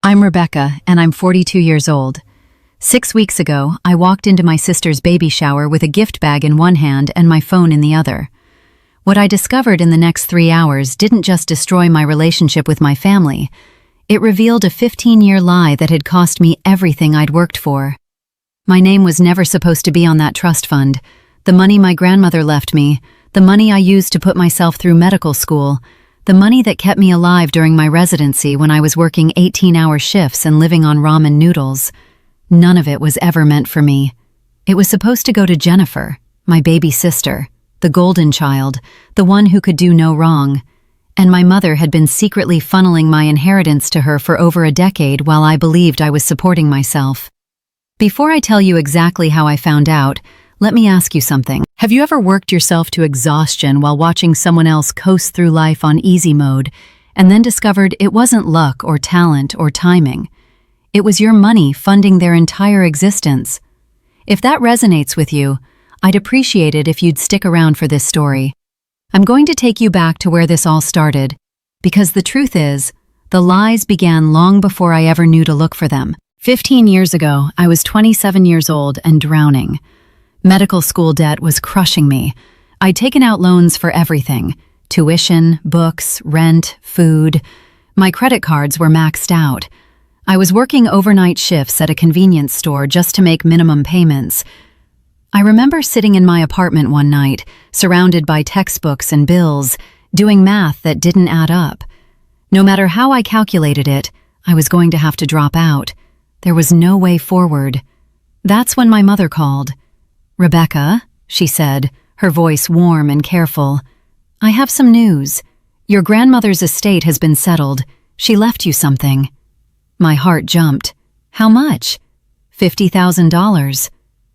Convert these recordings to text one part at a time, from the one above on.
I'm Rebecca, and I'm 42 years old. 6 weeks ago, I walked into my sister's baby shower with a gift bag in one hand and my phone in the other. What I discovered in the next 3 hours didn't just destroy my relationship with my family. It revealed a 15-year lie that had cost me everything I'd worked for. My name was never supposed to be on that trust fund. The money my grandmother left me, the money I used to put myself through medical school, the money that kept me alive during my residency when I was working 18-hour shifts and living on ramen noodles. None of it was ever meant for me. It was supposed to go to Jennifer, my baby sister, the golden child, the one who could do no wrong. And my mother had been secretly funneling my inheritance to her for over a decade while I believed I was supporting myself. Before I tell you exactly how I found out, let me ask you something. Have you ever worked yourself to exhaustion while watching someone else coast through life on easy mode, and then discovered it wasn't luck or talent or timing? It was your money funding their entire existence. If that resonates with you, I'd appreciate it if you'd stick around for this story. I'm going to take you back to where this all started, because the truth is, the lies began long before I ever knew to look for them. 15 years ago, I was 27 years old and drowning. Medical school debt was crushing me. I'd taken out loans for everything: tuition, books, rent, food. My credit cards were maxed out. I was working overnight shifts at a convenience store just to make minimum payments. I remember sitting in my apartment one night, surrounded by textbooks and bills, doing math that didn't add up. No matter how I calculated it, I was going to have to drop out. There was no way forward. That's when my mother called. "Rebecca," she said, her voice warm and careful, "I have some news. Your grandmother's estate has been settled. She left you something." My heart jumped. "How much?" $50,000.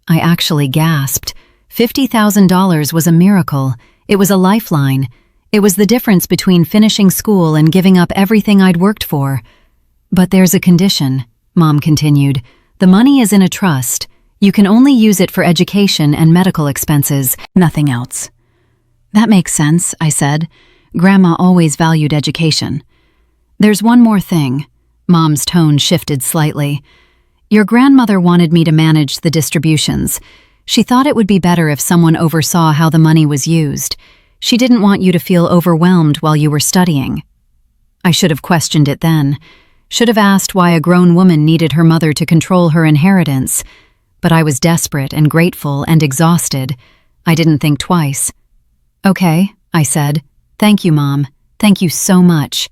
I actually gasped. $50,000 was a miracle. It was a lifeline. It was the difference between finishing school and giving up everything I'd worked for. "But there's a condition," Mom continued. "The money is in a trust. You can only use it for education and medical expenses, nothing else." "That makes sense," I said. "Grandma always valued education." "There's one more thing." Mom's tone shifted slightly. "Your grandmother wanted me to manage the distributions. She thought it would be better if someone oversaw how the money was used. She didn't want you to feel overwhelmed while you were studying." I should have questioned it then. Should have asked why a grown woman needed her mother to control her inheritance. But I was desperate and grateful and exhausted. I didn't think twice. "Okay," I said. "Thank you, Mom. Thank you so much."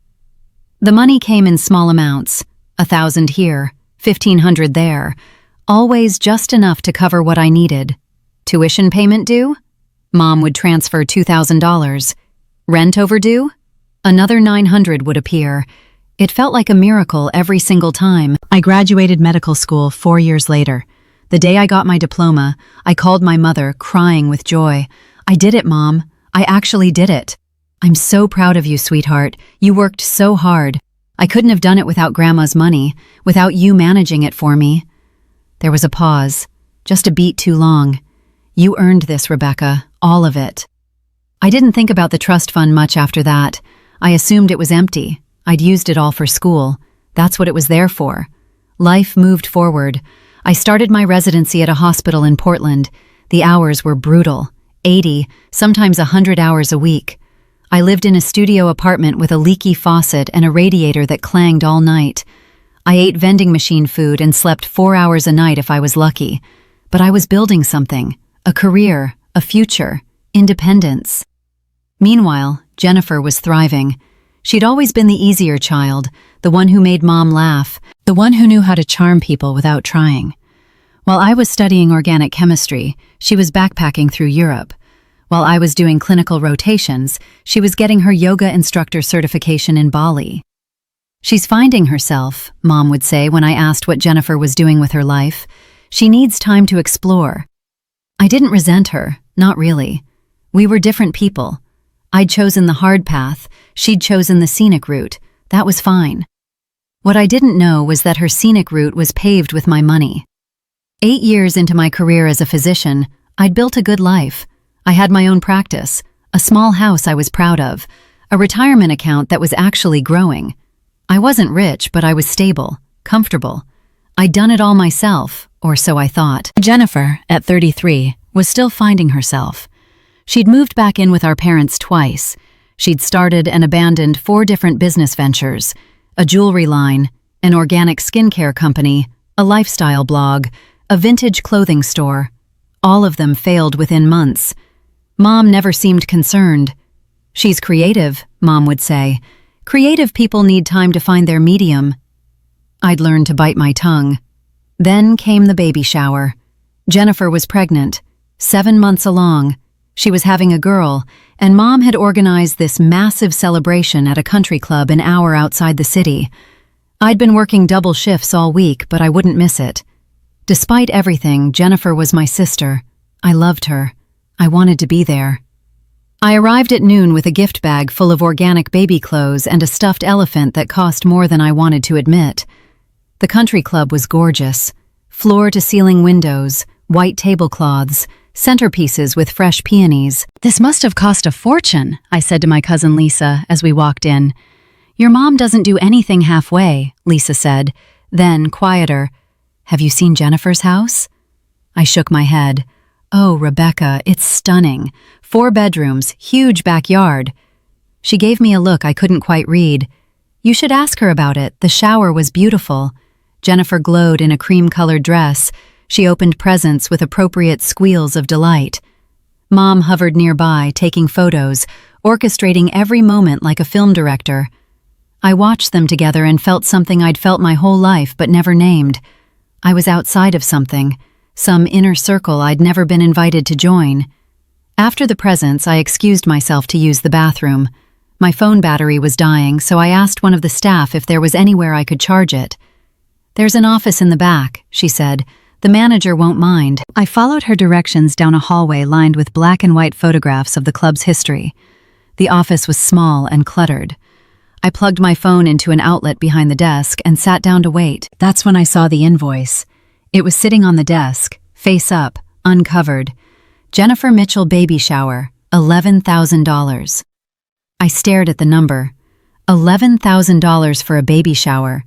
The money came in small amounts, 1,000 here, 1,500 there, always just enough to cover what I needed. Tuition payment due? Mom would transfer $2,000. Rent overdue? Another 900 would appear. It felt like a miracle every single time. I graduated medical school 4 years later. The day I got my diploma, I called my mother, crying with joy. "I did it, Mom. I actually did it. I'm so proud of you, sweetheart. You worked so hard. I couldn't have done it without Grandma's money, without you managing it for me." There was a pause, just a beat too long. "You earned this, Rebecca, all of it." I didn't think about the trust fund much after that. I assumed it was empty. I'd used it all for school. That's what it was there for. Life moved forward. I started my residency at a hospital in Portland. The hours were brutal, 80, sometimes 100 hours a week. I lived in a studio apartment with a leaky faucet and a radiator that clanged all night. I ate vending machine food and slept 4 hours a night if I was lucky. But I was building something, a career, a future, independence. Meanwhile, Jennifer was thriving. She'd always been the easier child, the one who made Mom laugh, the one who knew how to charm people without trying. While I was studying organic chemistry, she was backpacking through Europe. While I was doing clinical rotations, she was getting her yoga instructor certification in Bali. "She's finding herself," Mom would say when I asked what Jennifer was doing with her life. "She needs time to explore." I didn't resent her, not really. We were different people. I'd chosen the hard path, she'd chosen the scenic route. That was fine. What I didn't know was that her scenic route was paved with my money. 8 years into my career as a physician, I'd built a good life. I had my own practice, a small house I was proud of, a retirement account that was actually growing. I wasn't rich, but I was stable. comfortable. I'd done it all myself, or so I thought. Jennifer, at 33, was still finding herself. She'd moved back in with our parents twice. She'd started and abandoned 4 different business ventures: a jewelry line, an organic skincare company, a lifestyle blog, a vintage clothing store. All of them failed within months. Mom never seemed concerned. "She's creative," Mom would say. "Creative people need time to find their medium." I'd learned to bite my tongue. Then came the baby shower. Jennifer was pregnant, 7 months along. She was having a girl, and Mom had organized this massive celebration at a country club an hour outside the city. I'd been working double shifts all week, but I wouldn't miss it. Despite everything, Jennifer was my sister. I loved her. I wanted to be there. I arrived at noon with a gift bag full of organic baby clothes and a stuffed elephant that cost more than I wanted to admit. The country club was gorgeous. Floor-to-ceiling windows, white tablecloths, centerpieces with fresh peonies. "This must have cost a fortune," I said to my cousin Lisa as we walked in. "Your mom doesn't do anything halfway," Lisa said. Then, quieter, "Have you seen Jennifer's house?" I shook my head. "Oh, Rebecca, it's stunning. 4 bedrooms, huge backyard." She gave me a look I couldn't quite read. "You should ask her about it. The shower was beautiful." Jennifer glowed in a cream-colored dress. She opened presents with appropriate squeals of delight. Mom hovered nearby, taking photos, orchestrating every moment like a film director. I watched them together and felt something I'd felt my whole life but never named. I was outside of something, some inner circle I'd never been invited to join. After the presents, I excused myself to use the bathroom. My phone battery was dying, so I asked one of the staff if there was anywhere I could charge it. "There's an office in the back," she said. "The manager won't mind." I followed her directions down a hallway lined with black and white photographs of the club's history. The office was small and cluttered. I plugged my phone into an outlet behind the desk and sat down to wait. That's when I saw the invoice. It was sitting on the desk, face up, uncovered. Jennifer Mitchell baby shower, $11,000. I stared at the number. $11,000 for a baby shower.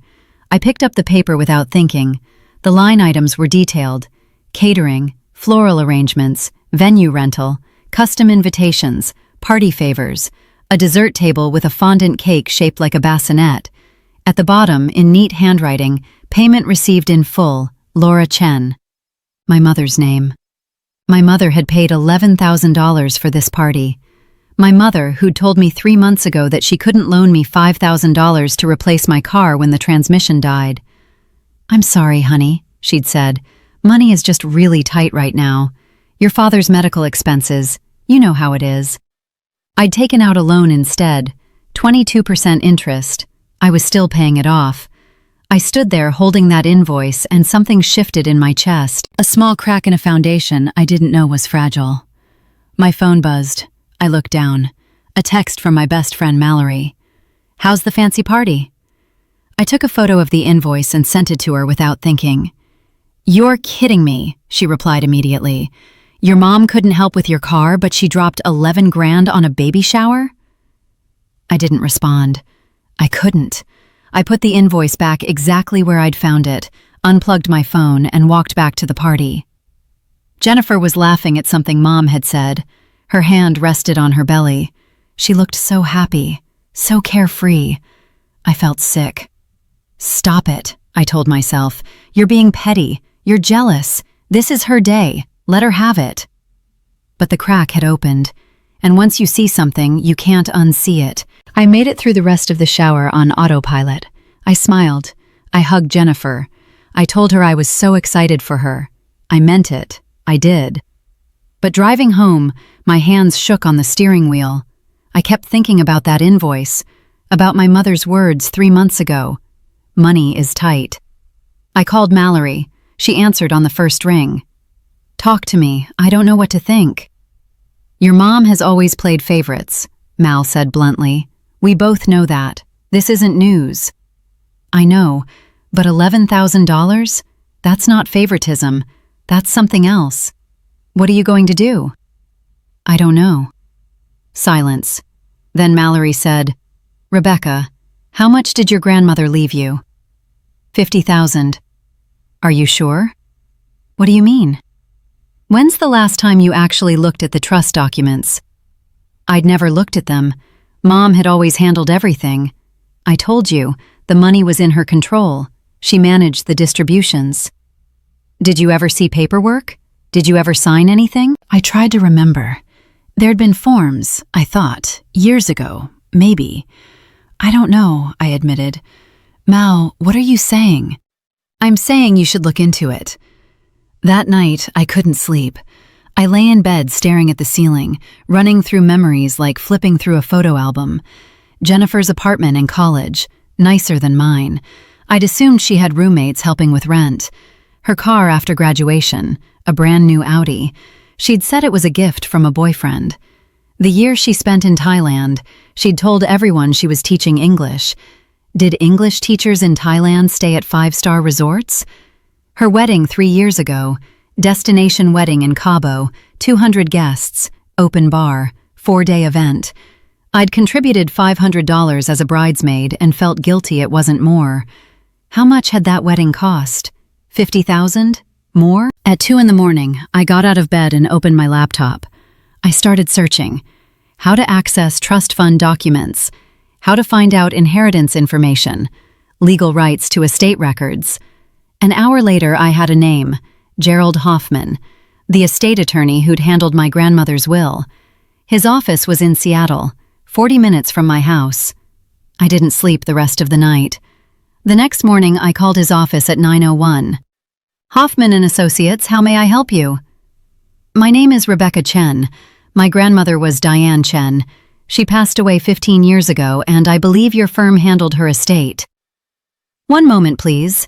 I picked up the paper without thinking. The line items were detailed: catering, floral arrangements, venue rental, custom invitations, party favors, a dessert table with a fondant cake shaped like a bassinet. At the bottom, in neat handwriting, payment received in full, Laura Chen. My mother's name. My mother had paid $11,000 for this party. My mother, who'd told me 3 months ago that she couldn't loan me $5,000 to replace my car when the transmission died. "I'm sorry, honey," she'd said. "Money is just really tight right now. Your father's medical expenses, you know how it is." I'd taken out a loan instead, 22% interest. I was still paying it off. I stood there holding that invoice and something shifted in my chest. A small crack in a foundation I didn't know was fragile. My phone buzzed. I looked down. A text from my best friend Mallory. "How's the fancy party?" I took a photo of the invoice and sent it to her without thinking. "You're kidding me," she replied immediately. "Your mom couldn't help with your car, but she dropped 11 grand on a baby shower?" I didn't respond. I couldn't. I put the invoice back exactly where I'd found it, unplugged my phone, and walked back to the party. Jennifer was laughing at something Mom had said. Her hand rested on her belly. She looked so happy, so carefree. I felt sick. "Stop it," I told myself. "You're being petty. You're jealous. This is her day. Let her have it." But the crack had opened, and once you see something, you can't unsee it. I made it through the rest of the shower on autopilot. I smiled. I hugged Jennifer. I told her I was so excited for her. I meant it. I did. But driving home, my hands shook on the steering wheel. I kept thinking about that invoice, about my mother's words 3 months ago. Money is tight. I called Mallory. She answered on the first ring. "Talk to me. I don't know what to think." "Your mom has always played favorites," Mal said bluntly. "We both know that. This isn't news." "I know, but $11,000? That's not favoritism. That's something else. What are you going to do?" "I don't know." Silence. Then Mallory said, "Rebecca, how much did your grandmother leave you?" 50,000. Are you sure? What do you mean? When's the last time you actually looked at the trust documents? I'd never looked at them. Mom had always handled everything. I told you, the money was in her control. She managed the distributions. Did you ever see paperwork? Did you ever sign anything? I tried to remember. There'd been forms, I thought, years ago, maybe. I don't know, I admitted. Mao, what are you saying? I'm saying you should look into it. That night, I couldn't sleep. I lay in bed staring at the ceiling, running through memories like flipping through a photo album. Jennifer's apartment in college, nicer than mine. I'd assumed she had roommates helping with rent. Her car after graduation, a brand new Audi. She'd said it was a gift from a boyfriend. The year she spent in Thailand, she'd told everyone she was teaching English. Did English teachers in Thailand stay at 5-star resorts? Her wedding 3 years ago, destination wedding in Cabo, 200 guests, open bar, 4-day event. I'd contributed $500 as a bridesmaid and felt guilty it wasn't more. How much had that wedding cost? 50,000? More? At 2 in the morning, I got out of bed and opened my laptop. I started searching. How to access trust fund documents. How to find out inheritance information. Legal rights to estate records. An hour later, I had a name, Gerald Hoffman, the estate attorney who'd handled my grandmother's will. His office was in Seattle, 40 minutes from my house. I didn't sleep the rest of the night. The next morning, I called his office at 9:01. Hoffman and Associates, how may I help you? My name is Rebecca Chen. My grandmother was Diane Chen. She passed away 15 years ago, and I believe your firm handled her estate. One moment, please.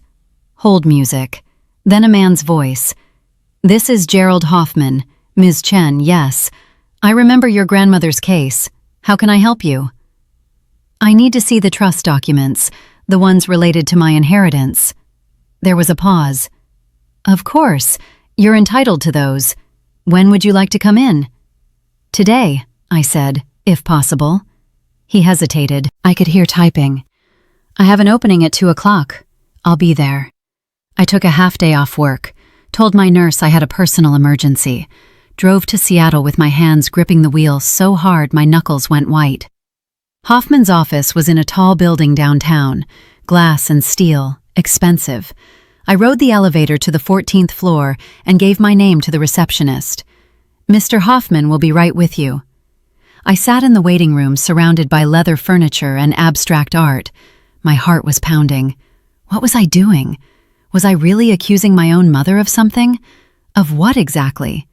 Hold music. Then a man's voice. This is Gerald Hoffman. Ms. Chen, yes. I remember your grandmother's case. How can I help you? I need to see the trust documents, the ones related to my inheritance. There was a pause. Of course. You're entitled to those. When would you like to come in? Today, I said, if possible. He hesitated. I could hear typing. I have an opening at 2 o'clock. I'll be there. I took a half-day off work, told my nurse I had a personal emergency, drove to Seattle with my hands gripping the wheel so hard my knuckles went white. Hoffman's office was in a tall building downtown, glass and steel, expensive. I rode the elevator to the 14th floor and gave my name to the receptionist. Mr. Hoffman will be right with you. I sat in the waiting room surrounded by leather furniture and abstract art. My heart was pounding. What was I doing? Was I really accusing my own mother of something? Of what exactly?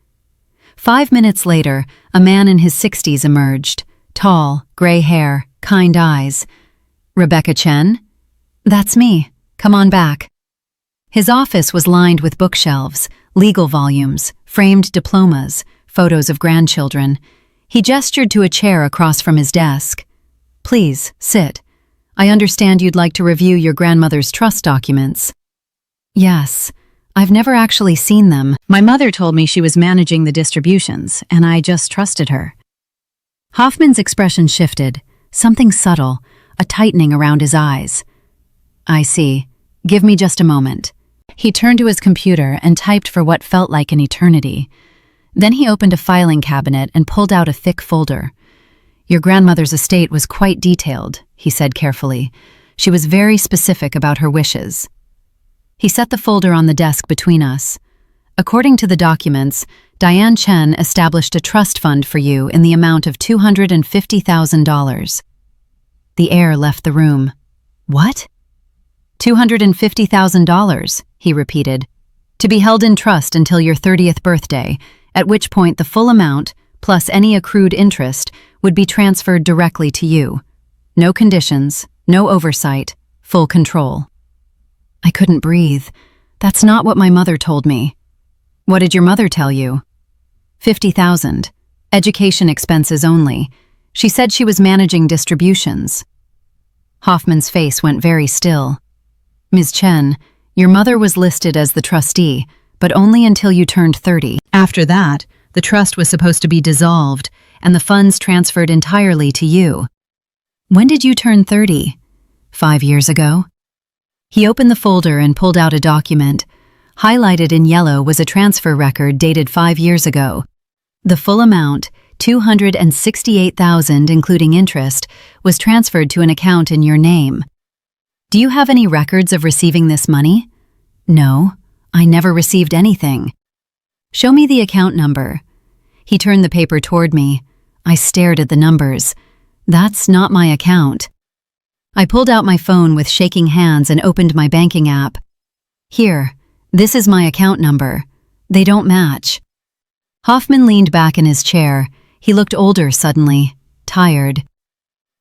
5 minutes later, a man in his 60s emerged. Tall, gray hair, kind eyes. Rebecca Chen? That's me. Come on back. His office was lined with bookshelves, legal volumes, framed diplomas, photos of grandchildren. He gestured to a chair across from his desk. Please, sit. I understand you'd like to review your grandmother's trust documents. Yes. I've never actually seen them. My mother told me she was managing the distributions, and I just trusted her. Hoffman's expression shifted, something subtle, a tightening around his eyes. I see. Give me just a moment. He turned to his computer and typed for what felt like an eternity. Then he opened a filing cabinet and pulled out a thick folder. Your grandmother's estate was quite detailed, he said carefully. She was very specific about her wishes. He set the folder on the desk between us. According to the documents, Diane Chen established a trust fund for you in the amount of $250,000. The air left the room. What? $250,000, he repeated, to be held in trust until your 30th birthday, at which point the full amount, plus any accrued interest, would be transferred directly to you. No conditions, no oversight, full control. I couldn't breathe. That's not what my mother told me. What did your mother tell you? 50,000. Education expenses only. She said she was managing distributions. Hoffman's face went very still. Ms. Chen, your mother was listed as the trustee, but only until you turned 30. After that, the trust was supposed to be dissolved, and the funds transferred entirely to you. When did you turn 30? 5 years ago? He opened the folder and pulled out a document. Highlighted in yellow was a transfer record dated 5 years ago. The full amount, $268,000 including interest, was transferred to an account in your name. Do you have any records of receiving this money? No, I never received anything. Show me the account number. He turned the paper toward me. I stared at the numbers. That's not my account. I pulled out my phone with shaking hands and opened my banking app. Here, this is my account number. They don't match. Hoffman leaned back in his chair. He looked older suddenly, tired.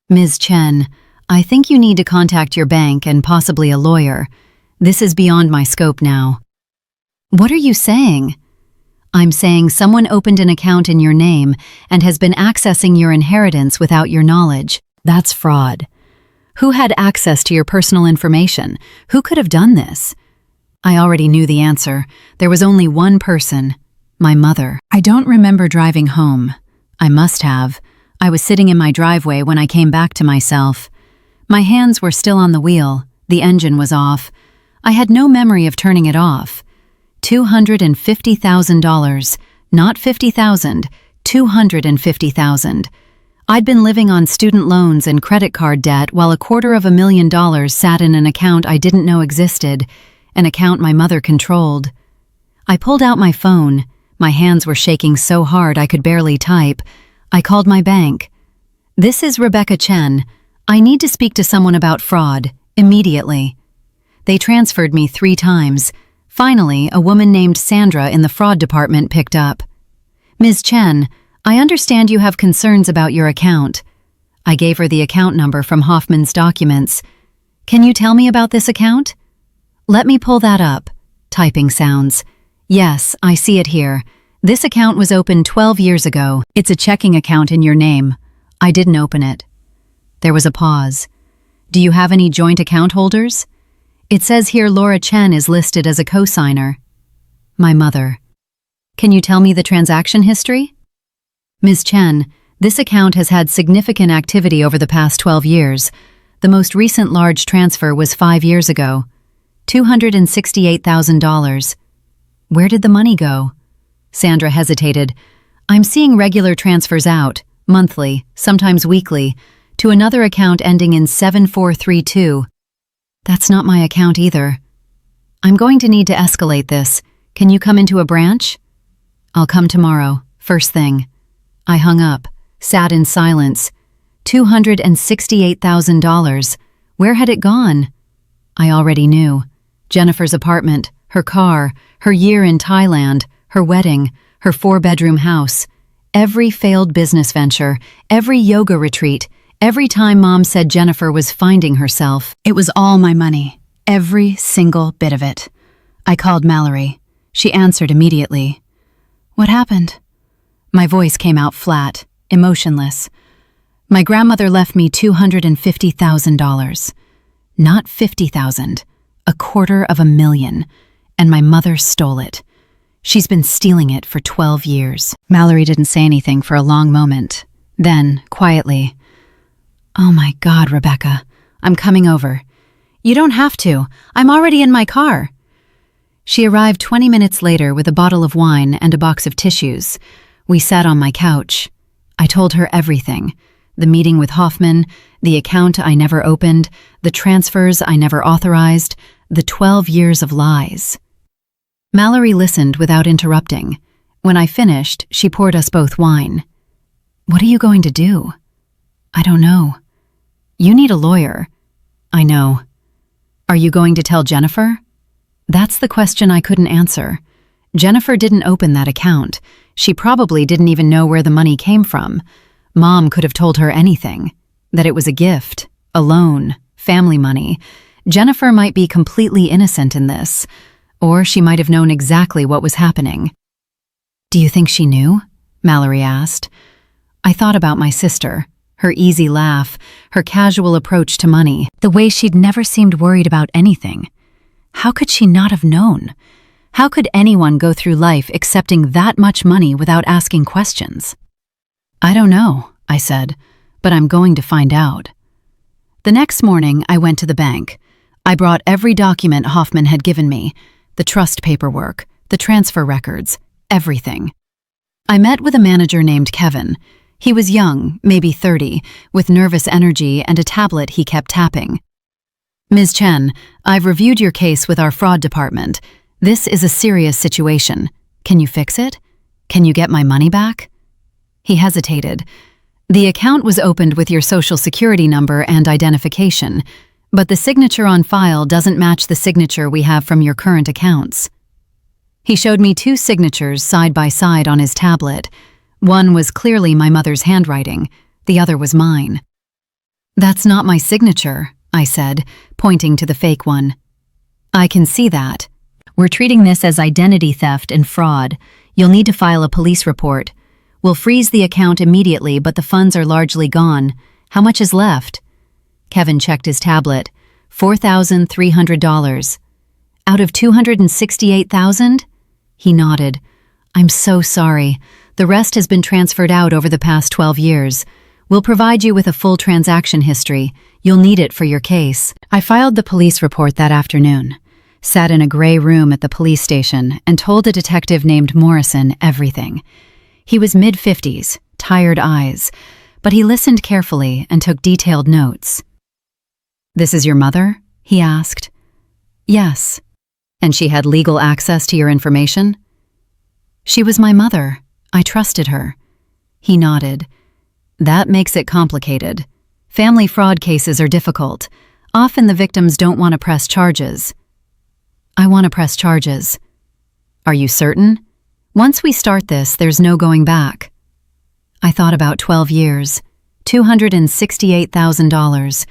Ms. Chen, I think you need to contact your bank and possibly a lawyer. This is beyond my scope now. What are you saying? I'm saying someone opened an account in your name and has been accessing your inheritance without your knowledge. That's fraud. Who had access to your personal information? Who could have done this? I already knew the answer. There was only one person, my mother. I don't remember driving home. I must have. I was sitting in my driveway when I came back to myself. My hands were still on the wheel. The engine was off. I had no memory of turning it off. $250,000, not $50,000, $250,000. I'd been living on student loans and credit card debt while $250,000 sat in an account I didn't know existed, an account my mother controlled. I pulled out my phone. My hands were shaking so hard I could barely type. I called my bank. This is Rebecca Chen. I need to speak to someone about fraud, immediately. They transferred me 3 times. Finally, a woman named Sandra in the fraud department picked up. Ms. Chen, I understand you have concerns about your account. I gave her the account number from Hoffman's documents. Can you tell me about this account? Let me pull that up. Typing sounds. Yes, I see it here. This account was opened 12 years ago. It's a checking account in your name. I didn't open it. There was a pause. Do you have any joint account holders? It says here Laura Chen is listed as a co-signer. My mother. Can you tell me the transaction history? Ms. Chen, this account has had significant activity over the past 12 years. The most recent large transfer was 5 years ago. $268,000. Where did the money go? Sandra hesitated. I'm seeing regular transfers out, monthly, sometimes weekly, to another account ending in 7432. That's not my account either. I'm going to need to escalate this. Can you come into a branch? I'll come tomorrow, first thing. I hung up, sat in silence. $268,000. Where had it gone? I already knew. Jennifer's apartment, her car, her year in Thailand, her wedding, her 4-bedroom house. Every failed business venture, every yoga retreat, every time Mom said Jennifer was finding herself. It was all my money, every single bit of it. I called Mallory. She answered immediately. What happened? My voice came out flat, emotionless. My grandmother left me $250,000. Not $50,000, $250,000, and my mother stole it. She's been stealing it for 12 years. Mallory didn't say anything for a long moment. Then, quietly, Oh my God, Rebecca, I'm coming over. You don't have to. I'm already in my car. She arrived 20 minutes later with a bottle of wine and a box of tissues. We sat on my couch. I told her everything. The meeting with Hoffman, the account I never opened, the transfers I never authorized, the 12 years of lies. Mallory listened without interrupting. When I finished, she poured us both wine. What are you going to do? I don't know. You need a lawyer. I know. Are you going to tell Jennifer? That's the question I couldn't answer. Jennifer didn't open that account. She probably didn't even know where the money came from. Mom could have told her anything. That it was a gift, a loan, family money. Jennifer might be completely innocent in this. Or she might have known exactly what was happening. Do you think she knew? Mallory asked. I thought about my sister, her easy laugh, her casual approach to money, the way she'd never seemed worried about anything. How could she not have known? How could anyone go through life accepting that much money without asking questions? I don't know, I said, but I'm going to find out. The next morning, I went to the bank. I brought every document Hoffman had given me, the trust paperwork, the transfer records, everything. I met with a manager named Kevin. He was young, maybe 30, with nervous energy and a tablet he kept tapping. Ms. Chen, I've reviewed your case with our fraud department. This is a serious situation. Can you fix it? Can you get my money back? He hesitated. The account was opened with your social security number and identification, but the signature on file doesn't match the signature we have from your current accounts. He showed me 2 signatures side by side on his tablet. One was clearly my mother's handwriting, the other was mine. That's not my signature, I said, pointing to the fake one. I can see that. We're treating this as identity theft and fraud. You'll need to file a police report. We'll freeze the account immediately, but the funds are largely gone. How much is left? Kevin checked his tablet. $4,300. Out of $268,000? He nodded. I'm so sorry. The rest has been transferred out over the past 12 years. We'll provide you with a full transaction history. You'll need it for your case. I filed the police report that afternoon, sat in a gray room at the police station, and told a detective named Morrison everything. He was mid-50s, tired eyes, but he listened carefully and took detailed notes. This is your mother? He asked. Yes. And she had legal access to your information? She was my mother. I trusted her. He nodded. That makes it complicated. Family fraud cases are difficult. Often the victims don't want to press charges. I want to press charges. Are you certain? Once we start this, there's no going back. I thought about 12 years, $268,000.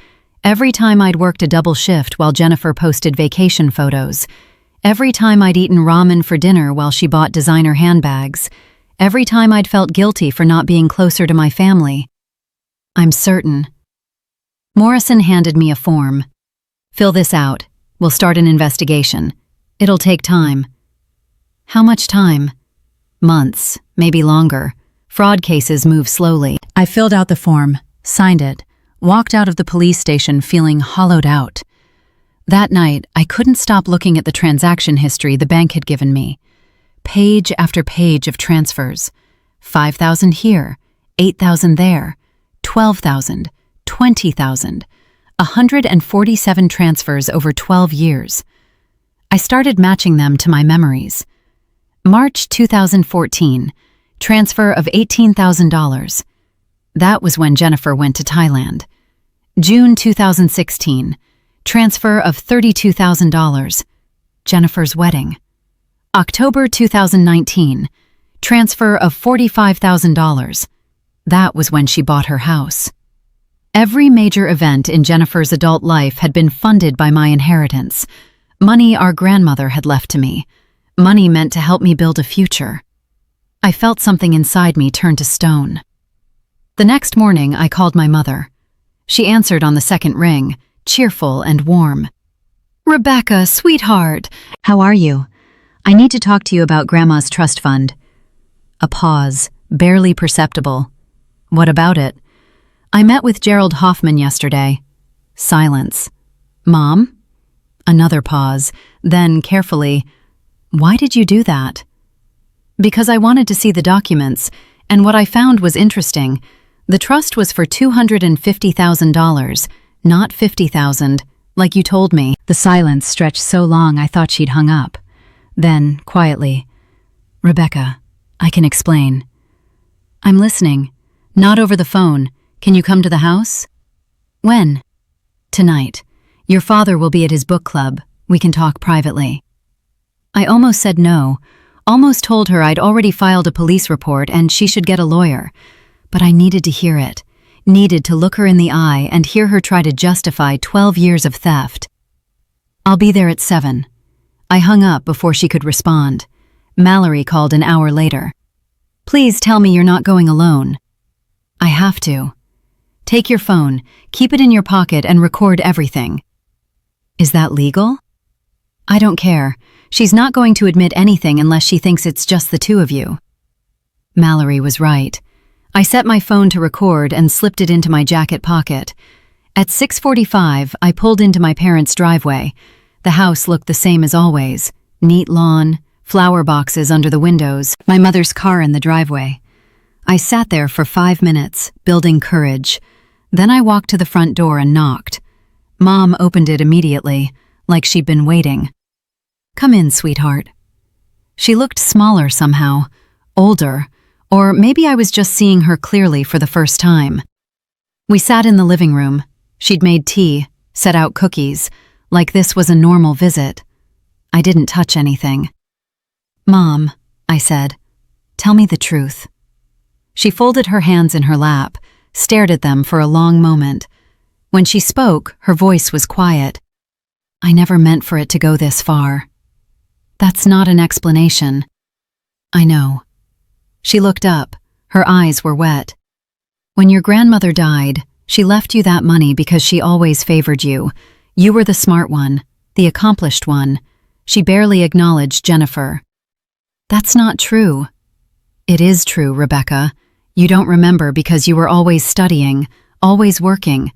Every time I'd worked a double shift while Jennifer posted vacation photos. Every time I'd eaten ramen for dinner while she bought designer handbags. Every time I'd felt guilty for not being closer to my family. I'm certain. Morrison handed me a form. Fill this out. We'll start an investigation. It'll take time. How much time? Months, maybe longer. Fraud cases move slowly. I filled out the form, signed it, walked out of the police station feeling hollowed out. That night, I couldn't stop looking at the transaction history the bank had given me. Page after page of transfers. 5,000 here, 8,000 there, 12,000, 20,000, 147 transfers over 12 years. I started matching them to my memories. March 2014, transfer of $18,000. That was when Jennifer went to Thailand. June 2016, transfer of $32,000. Jennifer's wedding. October 2019, transfer of $45,000. That was when she bought her house. Every major event in Jennifer's adult life had been funded by my inheritance. Money our grandmother had left to me. Money meant to help me build a future. I felt something inside me turn to stone. The next morning, I called my mother. She answered on the second ring, cheerful and warm. Rebecca, sweetheart, how are you? I need to talk to you about Grandma's trust fund. A pause, barely perceptible. What about it? I met with Gerald Hoffman yesterday. Silence. Mom? Another pause, then carefully, why did you do that? Because I wanted to see the documents, and what I found was interesting. The trust was for $250,000, not $50,000, like you told me. The silence stretched so long I thought she'd hung up. Then, quietly, Rebecca, I can explain. I'm listening. Not over the phone. Can you come to the house? When? Tonight. Your father will be at his book club. We can talk privately. I almost said no, almost told her I'd already filed a police report and she should get a lawyer. But I needed to hear it, needed to look her in the eye and hear her try to justify 12 years of theft. I'll be there at 7. I hung up before she could respond. Mallory called an hour later. Please tell me you're not going alone. I have to. Take your phone, keep it in your pocket and record everything. Is that legal? I don't care. She's not going to admit anything unless she thinks it's just the two of you. Mallory was right. I set my phone to record and slipped it into my jacket pocket. At 6:45, I pulled into my parents' driveway. The house looked the same as always. Neat lawn, flower boxes under the windows, my mother's car in the driveway. I sat there for 5 minutes, building courage. Then I walked to the front door and knocked. Mom opened it immediately, like she'd been waiting. "Come in, sweetheart." She looked smaller somehow, older, or maybe I was just seeing her clearly for the first time. We sat in the living room. She'd made tea, set out cookies, like this was a normal visit. I didn't touch anything. "Mom," I said, "tell me the truth." She folded her hands in her lap, stared at them for a long moment. When she spoke, her voice was quiet. "I never meant for it to go this far." "That's not an explanation." "I know." She looked up. Her eyes were wet. "When your grandmother died, she left you that money because she always favored you. You were the smart one, the accomplished one. She barely acknowledged Jennifer." "That's not true." "It is true, Rebecca. You don't remember because you were always studying, always working.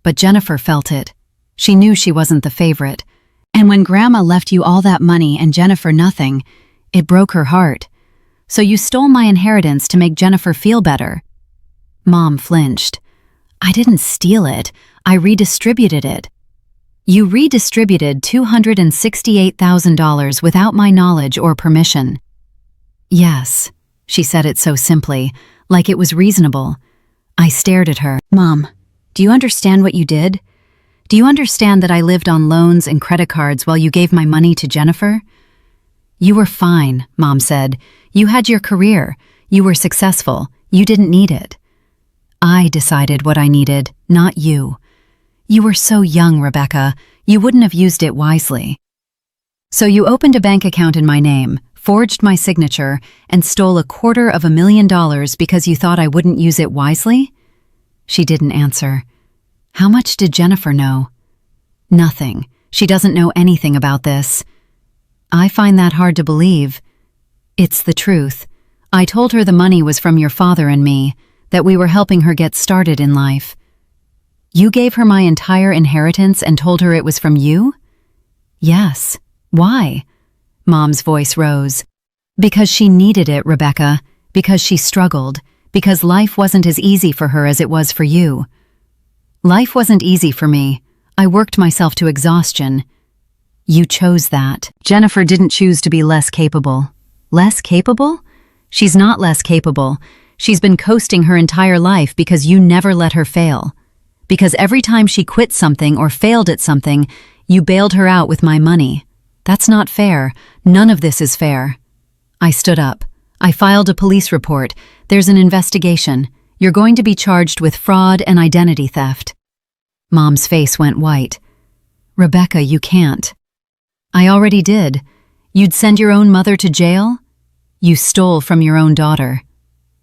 But Jennifer felt it. She knew she wasn't the favorite. And when Grandma left you all that money and Jennifer nothing, it broke her heart. So you stole my inheritance to make Jennifer feel better." Mom flinched. "I didn't steal it. I redistributed it." "You redistributed $268,000 without my knowledge or permission." "Yes," she said it so simply, like it was reasonable. I stared at her. "Mom, do you understand what you did? Do you understand that I lived on loans and credit cards while you gave my money to Jennifer?" "You were fine," Mom said. "You had your career. You were successful. You didn't need it." "I decided what I needed, not you. You were so young, Rebecca. You wouldn't have used it wisely. So you opened a bank account in my name, forged my signature, and stole $250,000 because you thought I wouldn't use it wisely?" She didn't answer. "How much did Jennifer know?" "Nothing. She doesn't know anything about this." "I find that hard to believe." "It's the truth. I told her the money was from your father and me, that we were helping her get started in life." "You gave her my entire inheritance and told her it was from you?" "Yes. Why?" Mom's voice rose. "Because she needed it, Rebecca. Because she struggled. Because life wasn't as easy for her as it was for you." "Life wasn't easy for me. I worked myself to exhaustion." "You chose that. Jennifer didn't choose to be less capable." "Less capable?" "She's not less capable. She's been coasting her entire life because you never let her fail. Because every time she quit something or failed at something, you bailed her out with my money. That's not fair. None of this is fair." I stood up. "I filed a police report. There's an investigation. You're going to be charged with fraud and identity theft." Mom's face went white. "Rebecca, you can't." "I already did. You'd send your own mother to jail? You stole from your own daughter."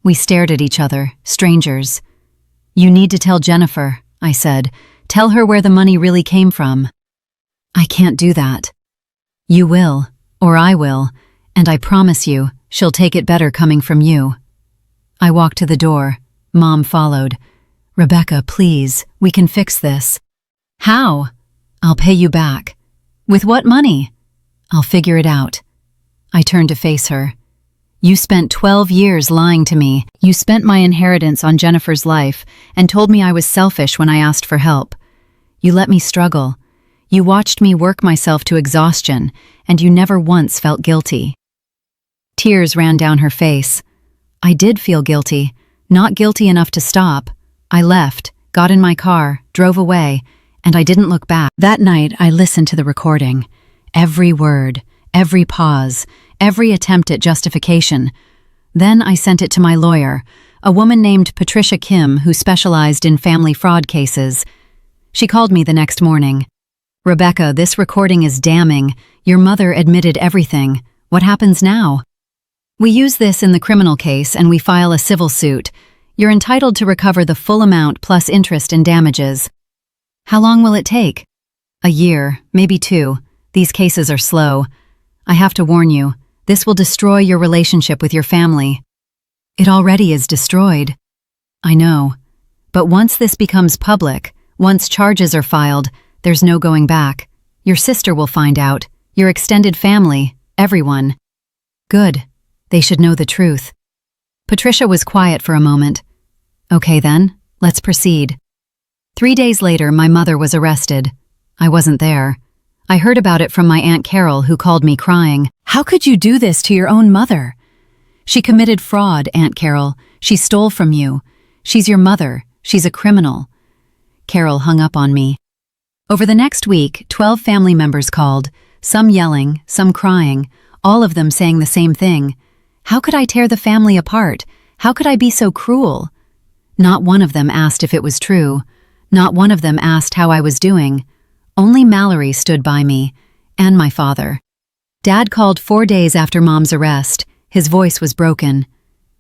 We stared at each other, strangers. "You need to tell Jennifer," I said. "Tell her where the money really came from." "I can't do that." "You will, or I will, and I promise you, she'll take it better coming from you." I walked to the door. Mom followed. "Rebecca, please, we can fix this." "How?" "I'll pay you back." "With what money?" "I'll figure it out." I turned to face her. "You spent 12 years lying to me. You spent my inheritance on Jennifer's life and told me I was selfish when I asked for help. You let me struggle. You watched me work myself to exhaustion, and you never once felt guilty." Tears ran down her face. I did feel guilty, not guilty enough to stop. I left, got in my car, drove away, and I didn't look back. That night, I listened to the recording. Every word, every pause, every attempt at justification. Then I sent it to my lawyer, a woman named Patricia Kim who specialized in family fraud cases. She called me the next morning. "Rebecca, this recording is damning. Your mother admitted everything. What happens now?" "We use this in the criminal case and we file a civil suit. You're entitled to recover the full amount plus interest and damages." "How long will it take?" "A year, maybe 2. These cases are slow. I have to warn you, this will destroy your relationship with your family." "It already is destroyed." "I know. But once this becomes public, Once charges are filed, there's no going back. Your sister will find out. Your extended family. Everyone. Good. They should know the truth. Patricia was quiet for a moment. Okay then, let's proceed. 3 days later, my mother was arrested. I wasn't there. I heard about it from my Aunt Carol, who called me crying. How could you do this to your own mother? She committed fraud, Aunt Carol. She stole from you. She's your mother. She's a criminal. Carol hung up on me. Over the next week, 12 family members called, some yelling, some crying, all of them saying the same thing. How could I tear the family apart? How could I be so cruel? Not one of them asked if it was true. Not one of them asked how I was doing. Only Mallory stood by me, and my father. Dad called 4 days after Mom's arrest. His voice was broken.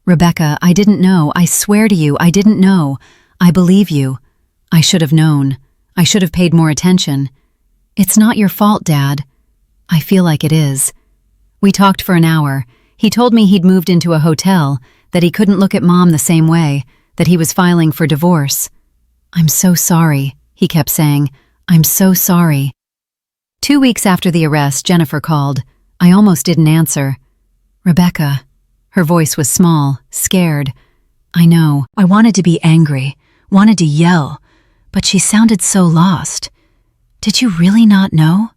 Rebecca, I didn't know. I swear to you, I didn't know. I believe you. I should have known. I should have paid more attention. It's not your fault, Dad. I feel like it is. We talked for an hour. He told me he'd moved into a hotel, that he couldn't look at Mom the same way, that he was filing for divorce. I'm so sorry, he kept saying. I'm so sorry. 2 weeks after the arrest, Jennifer called. I almost didn't answer. Rebecca. Her voice was small, scared. I know. I wanted to be angry, wanted to yell, but she sounded so lost. Did you really not know?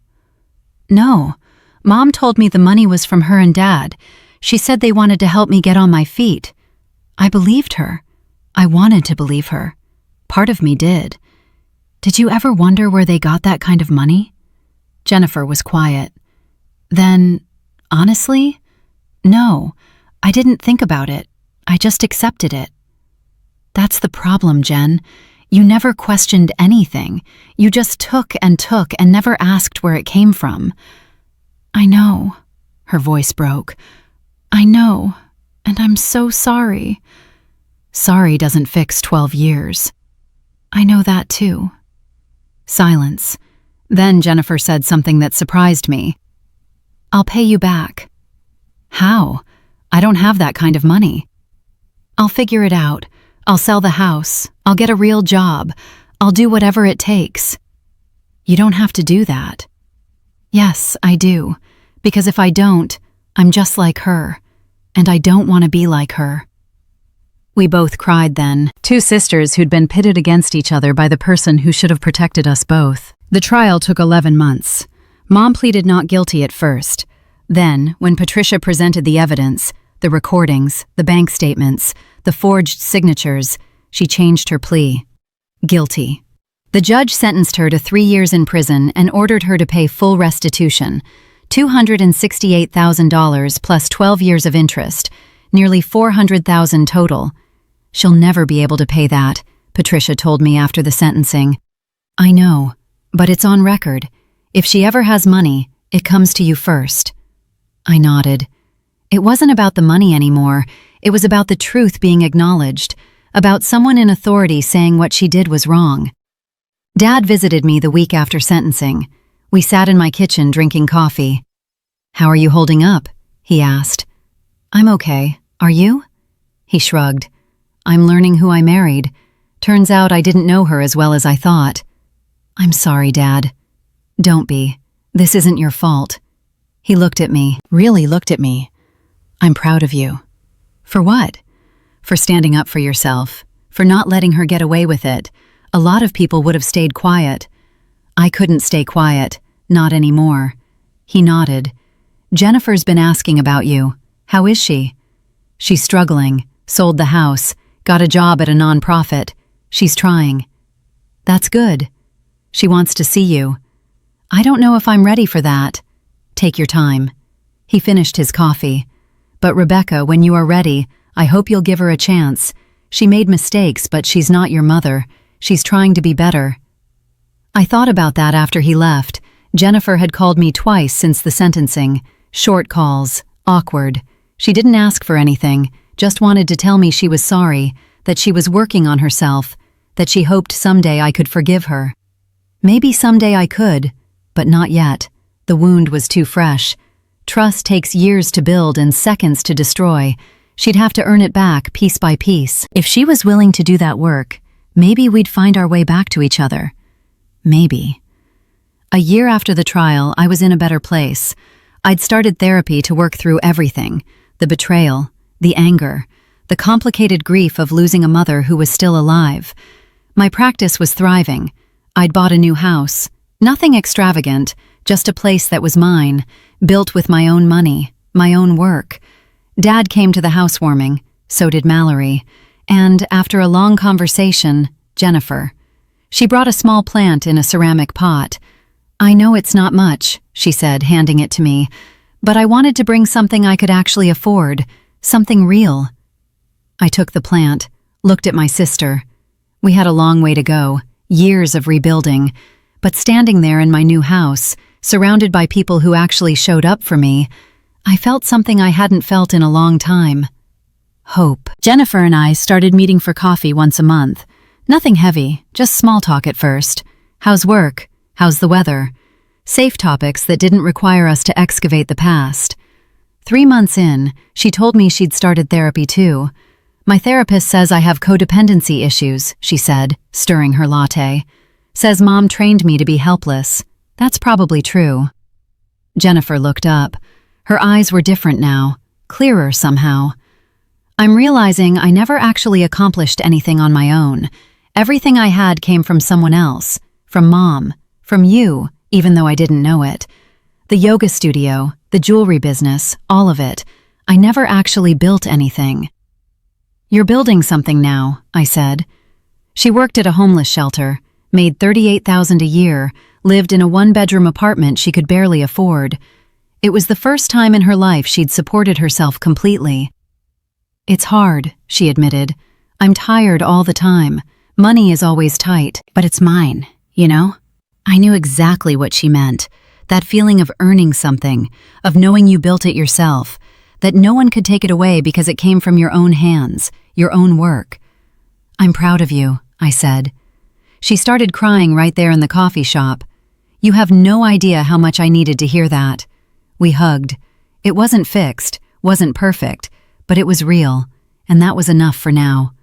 No. Mom told me the money was from her and Dad. She said they wanted to help me get on my feet. I believed her. I wanted to believe her. Part of me did. Did you ever wonder where they got that kind of money? Jennifer was quiet. Then, honestly, no, I didn't think about it. I just accepted it. That's the problem, Jen. You never questioned anything. You just took and never asked where it came from. I know. Her voice broke. I know, and I'm so sorry. Sorry doesn't fix 12 years. I know that too. Silence. Then Jennifer said something that surprised me. I'll pay you back. How? I don't have that kind of money. I'll figure it out. I'll sell the house. I'll get a real job. I'll do whatever it takes. You don't have to do that. Yes, I do. Because if I don't, I'm just like her. And I don't want to be like her. We both cried then, two sisters who'd been pitted against each other by the person who should have protected us both. The trial took 11 months. Mom pleaded not guilty at first. Then, when Patricia presented the evidence, the recordings, the bank statements, the forged signatures, she changed her plea. Guilty. The judge sentenced her to 3 years in prison and ordered her to pay full restitution, $268,000 plus 12 years of interest, nearly $400,000 total. She'll never be able to pay that, Patricia told me after the sentencing. I know, but it's on record. If she ever has money, it comes to you first. I nodded. It wasn't about the money anymore. It was about the truth being acknowledged, about someone in authority saying what she did was wrong. Dad visited me the week after sentencing. We sat in my kitchen drinking coffee. How are you holding up? He asked. I'm okay. Are you? He shrugged. I'm learning who I married. Turns out I didn't know her as well as I thought. I'm sorry, Dad. Don't be. This isn't your fault. He looked at me, really looked at me. I'm proud of you. For what? For standing up for yourself, for not letting her get away with it. A lot of people would have stayed quiet. I couldn't stay quiet, not anymore. He nodded. Jennifer's been asking about you. How is she? She's struggling, sold the house, got a job at a nonprofit. She's trying. That's good. She wants to see you. I don't know if I'm ready for that. Take your time. He finished his coffee. But Rebecca, when you are ready, I hope you'll give her a chance. She made mistakes, but she's not your mother. She's trying to be better. I thought about that after he left. Jennifer had called me twice since the sentencing. Short calls, awkward. She didn't ask for anything, just wanted to tell me she was sorry, that she was working on herself, that she hoped someday I could forgive her. Maybe someday I could, but not yet. The wound was too fresh. Trust takes years to build and seconds to destroy. She'd have to earn it back piece by piece. If she was willing to do that work, maybe we'd find our way back to each other. maybe. A year after the trial, I was in a better place. I'd started therapy to work through everything: the betrayal, the anger, the complicated grief of losing a mother who was still alive. My practice was thriving. I'd bought a new house. Nothing extravagant, just a place that was mine, built with my own money, my own work. Dad came to the housewarming, so did Mallory, and after a long conversation, Jennifer. She brought a small plant in a ceramic pot. "I know it's not much," she said, handing it to me, "but I wanted to bring something I could actually afford, something real." I took the plant, looked at my sister. We had a long way to go, years of rebuilding, but standing there in my new house, surrounded by people who actually showed up for me, I felt something I hadn't felt in a long time. Hope. Jennifer and I started meeting for coffee once a month. Nothing heavy, just small talk at first. How's work? How's the weather? Safe topics that didn't require us to excavate the past. 3 months in, she told me she'd started therapy too. "My therapist says I have codependency issues," she said, stirring her latte. "Says Mom trained me to be helpless. That's probably true." Jennifer looked up. Her eyes were different now, clearer somehow. "I'm realizing I never actually accomplished anything on my own. Everything I had came from someone else, from Mom, from you, even though I didn't know it. The yoga studio, the jewelry business, all of it. I never actually built anything." "You're building something now," I said. She worked at a homeless shelter, made $38,000 a year, lived in a 1-bedroom apartment she could barely afford. It was the first time in her life she'd supported herself completely. "It's hard," she admitted. "I'm tired all the time. Money is always tight, but it's mine, you know?" I knew exactly what she meant. That feeling of earning something, of knowing you built it yourself, that no one could take it away because it came from your own hands, your own work. "I'm proud of you," I said. She started crying right there in the coffee shop. You have no idea how much I needed to hear that. We hugged. It wasn't fixed, wasn't perfect, but it was real, and that was enough for now.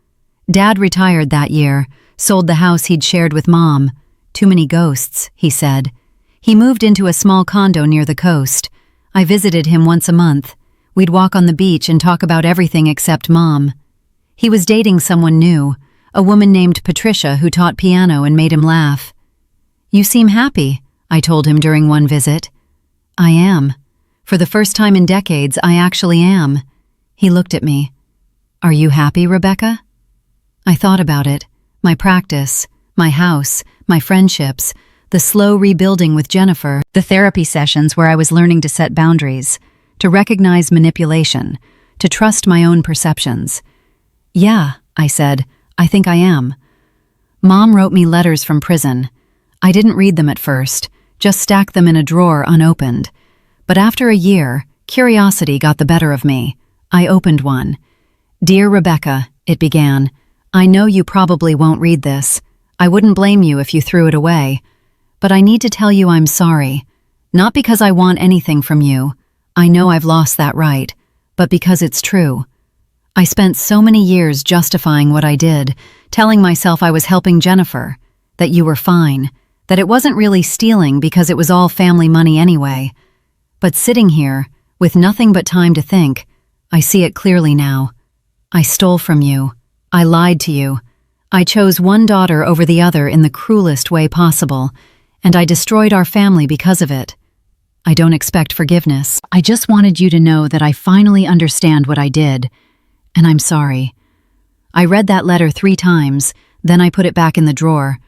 Dad retired that year, sold the house he'd shared with Mom. "Too many ghosts," he said. He moved into a small condo near the coast. I visited him once a month. We'd walk on the beach and talk about everything except Mom. He was dating someone new, a woman named Patricia who taught piano and made him laugh. "You seem happy," I told him during one visit. "I am. For the first time in decades, I actually am." He looked at me. "Are you happy, Rebecca?" I thought about it. My practice, my house, my friendships, the slow rebuilding with Jennifer, the therapy sessions where I was learning to set boundaries, to recognize manipulation, to trust my own perceptions. "Yeah," I said, "I think I am." Mom wrote me letters from prison. I didn't read them at first, just stacked them in a drawer unopened. But after a year, curiosity got the better of me. I opened one. "Dear Rebecca," it began, "I know you probably won't read this. I wouldn't blame you if you threw it away. But I need to tell you I'm sorry. Not because I want anything from you. I know I've lost that right, but because it's true. I spent so many years justifying what I did, telling myself I was helping Jennifer, that you were fine, that it wasn't really stealing because it was all family money anyway. But sitting here, with nothing but time to think, I see it clearly now. I stole from you. I lied to you. I chose one daughter over the other in the cruelest way possible, and I destroyed our family because of it. I don't expect forgiveness. I just wanted you to know that I finally understand what I did, and I'm sorry." I read that letter 3 times, then I put it back in the drawer.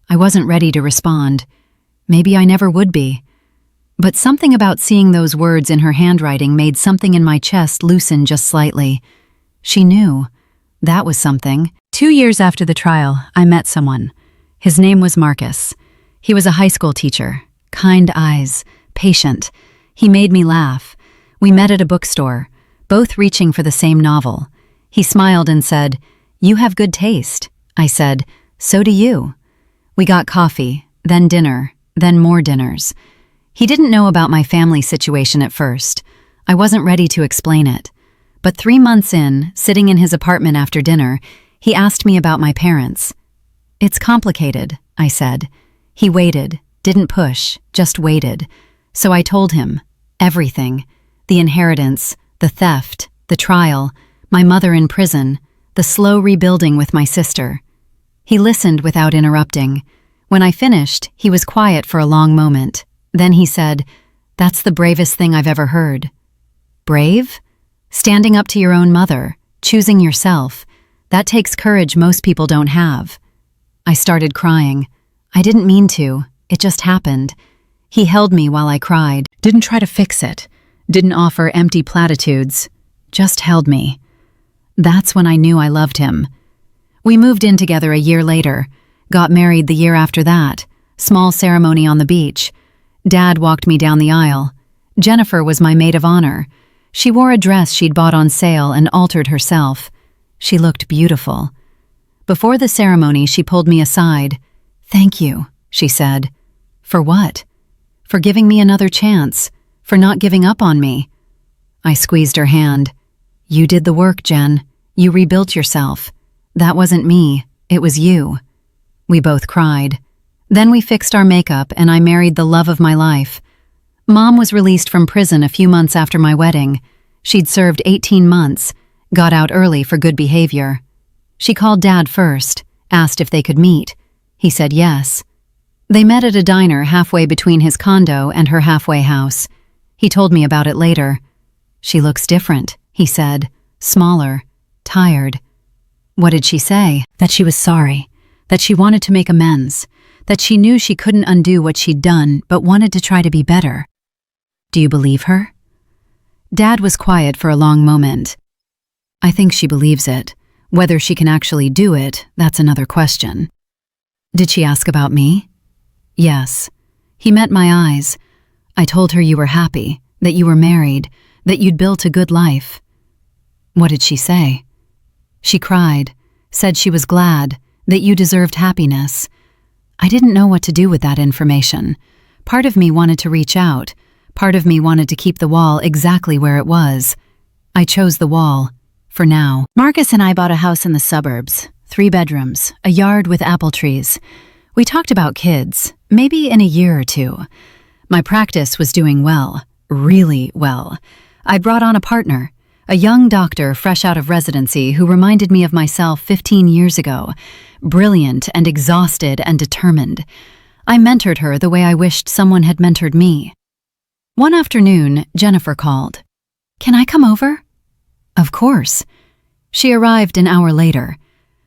I wasn't ready to respond. Maybe I never would be. But something about seeing those words in her handwriting made something in my chest loosen just slightly. She knew. That was something. 2 years after the trial, I met someone. His name was Marcus. He was a high school teacher. Kind eyes. Patient. He made me laugh. We met at a bookstore, both reaching for the same novel. He smiled and said, "You have good taste." I said, "So do you." We got coffee, then dinner, then more dinners. He didn't know about my family situation at first. I wasn't ready to explain it. But 3 months in, sitting in his apartment after dinner, he asked me about my parents. "It's complicated," I said. He waited, didn't push, just waited. So I told him everything: the inheritance, the theft, the trial, my mother in prison, the slow rebuilding with my sister. He listened without interrupting. When I finished, he was quiet for a long moment. Then he said, "That's the bravest thing I've ever heard." Brave? Standing up to your own mother, choosing yourself. That takes courage most people don't have. I started crying. I didn't mean to. It just happened. He held me while I cried, didn't try to fix it, didn't offer empty platitudes, just held me. That's when I knew I loved him. We moved in together a year later, got married the year after that, small ceremony on the beach. Dad walked me down the aisle. Jennifer was my maid of honor. She wore a dress she'd bought on sale and altered herself. She looked beautiful. Before the ceremony, she pulled me aside. "Thank you," she said. "For what?" "For giving me another chance, for not giving up on me." I squeezed her hand. "You did the work, Jen. You rebuilt yourself. That wasn't me, it was you." We both cried. Then we fixed our makeup and I married the love of my life. Mom was released from prison a few months after my wedding. She'd served 18 months, got out early for good behavior. She called Dad first, asked if they could meet. He said yes. They met at a diner halfway between his condo and her halfway house. He told me about it later. "She looks different," he said, "smaller, tired." What did she say? That she was sorry, that she wanted to make amends, that she knew she couldn't undo what she'd done but wanted to try to be better. Do you believe her? Dad was quiet for a long moment. I think she believes it. Whether she can actually do it, that's another question. Did she ask about me? Yes. He met my eyes. I told her you were happy, that you were married, that you'd built a good life. What did she say? She cried, said she was glad, that you deserved happiness. I didn't know what to do with that information. Part of me wanted to reach out. Part of me wanted to keep the wall exactly where it was. I chose the wall, for now. Marcus and I bought a house in the suburbs, 3 bedrooms, a yard with apple trees. We talked about kids, maybe in a year or 2. My practice was doing well, really well. I brought on a partner, a young doctor fresh out of residency who reminded me of myself 15 years ago, brilliant and exhausted and determined. I mentored her the way I wished someone had mentored me. One afternoon, Jennifer called. "Can I come over?" Of course. She arrived an hour later.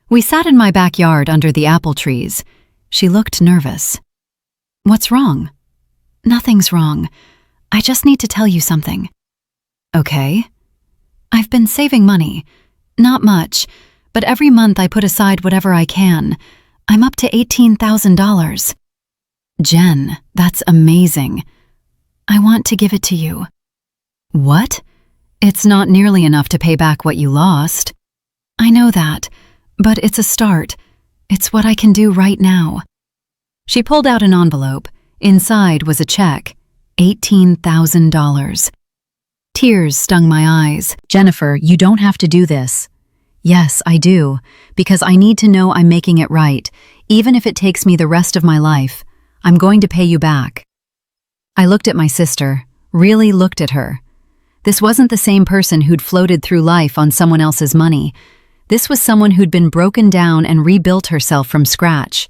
We sat in my backyard under the apple trees. She looked nervous. "What's wrong?" "Nothing's wrong. I just need to tell you something." "Okay." "I've been saving money. Not much, but every month I put aside whatever I can. I'm up to $18,000. Jen, that's amazing. I want to give it to you." "What?" "It's not nearly enough to pay back what you lost." "I know that, but it's a start. It's what I can do right now." She pulled out an envelope. Inside was a check, $18,000. Tears stung my eyes. "Jennifer, you don't have to do this." "Yes, I do, because I need to know I'm making it right, even if it takes me the rest of my life. I'm going to pay you back." I looked at my sister, really looked at her. This wasn't the same person who'd floated through life on someone else's money. This was someone who'd been broken down and rebuilt herself from scratch.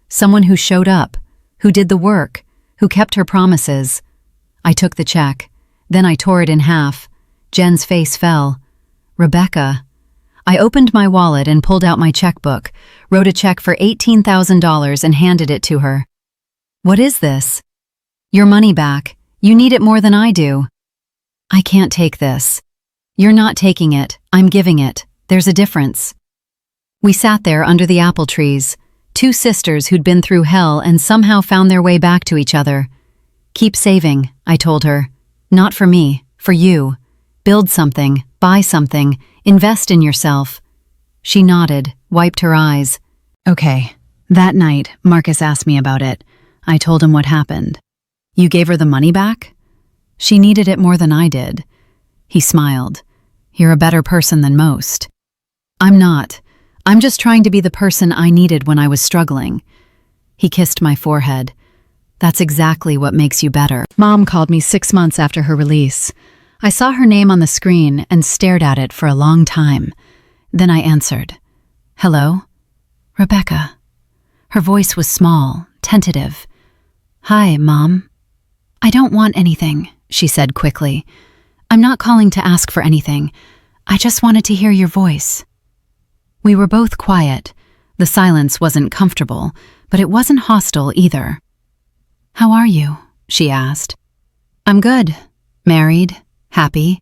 Someone who showed up, who did the work, who kept her promises. I took the check. Then I tore it in half. Jen's face fell. "Rebecca." I opened my wallet and pulled out my checkbook, wrote a check for $18,000 and handed it to her. "What is this?" "Your money back. You need it more than I do." "I can't take this." "You're not taking it. I'm giving it. There's a difference." We sat there under the apple trees, 2 sisters who'd been through hell and somehow found their way back to each other. "Keep saving," I told her. "Not for me, for you. Build something, buy something, invest in yourself." She nodded, wiped her eyes. "Okay." That night, Marcus asked me about it. I told him what happened. "You gave her the money back?" "She needed it more than I did." He smiled. "You're a better person than most." "I'm not. I'm just trying to be the person I needed when I was struggling." He kissed my forehead. That's exactly what makes you better. Mom called me 6 months after her release. I saw her name on the screen and stared at it for a long time. Then I answered. Hello? Rebecca. Her voice was small, tentative. Hi, Mom. I don't want anything, she said quickly. I'm not calling to ask for anything. I just wanted to hear your voice. We were both quiet. The silence wasn't comfortable, but it wasn't hostile either. How are you? She asked. I'm good. Married. Happy.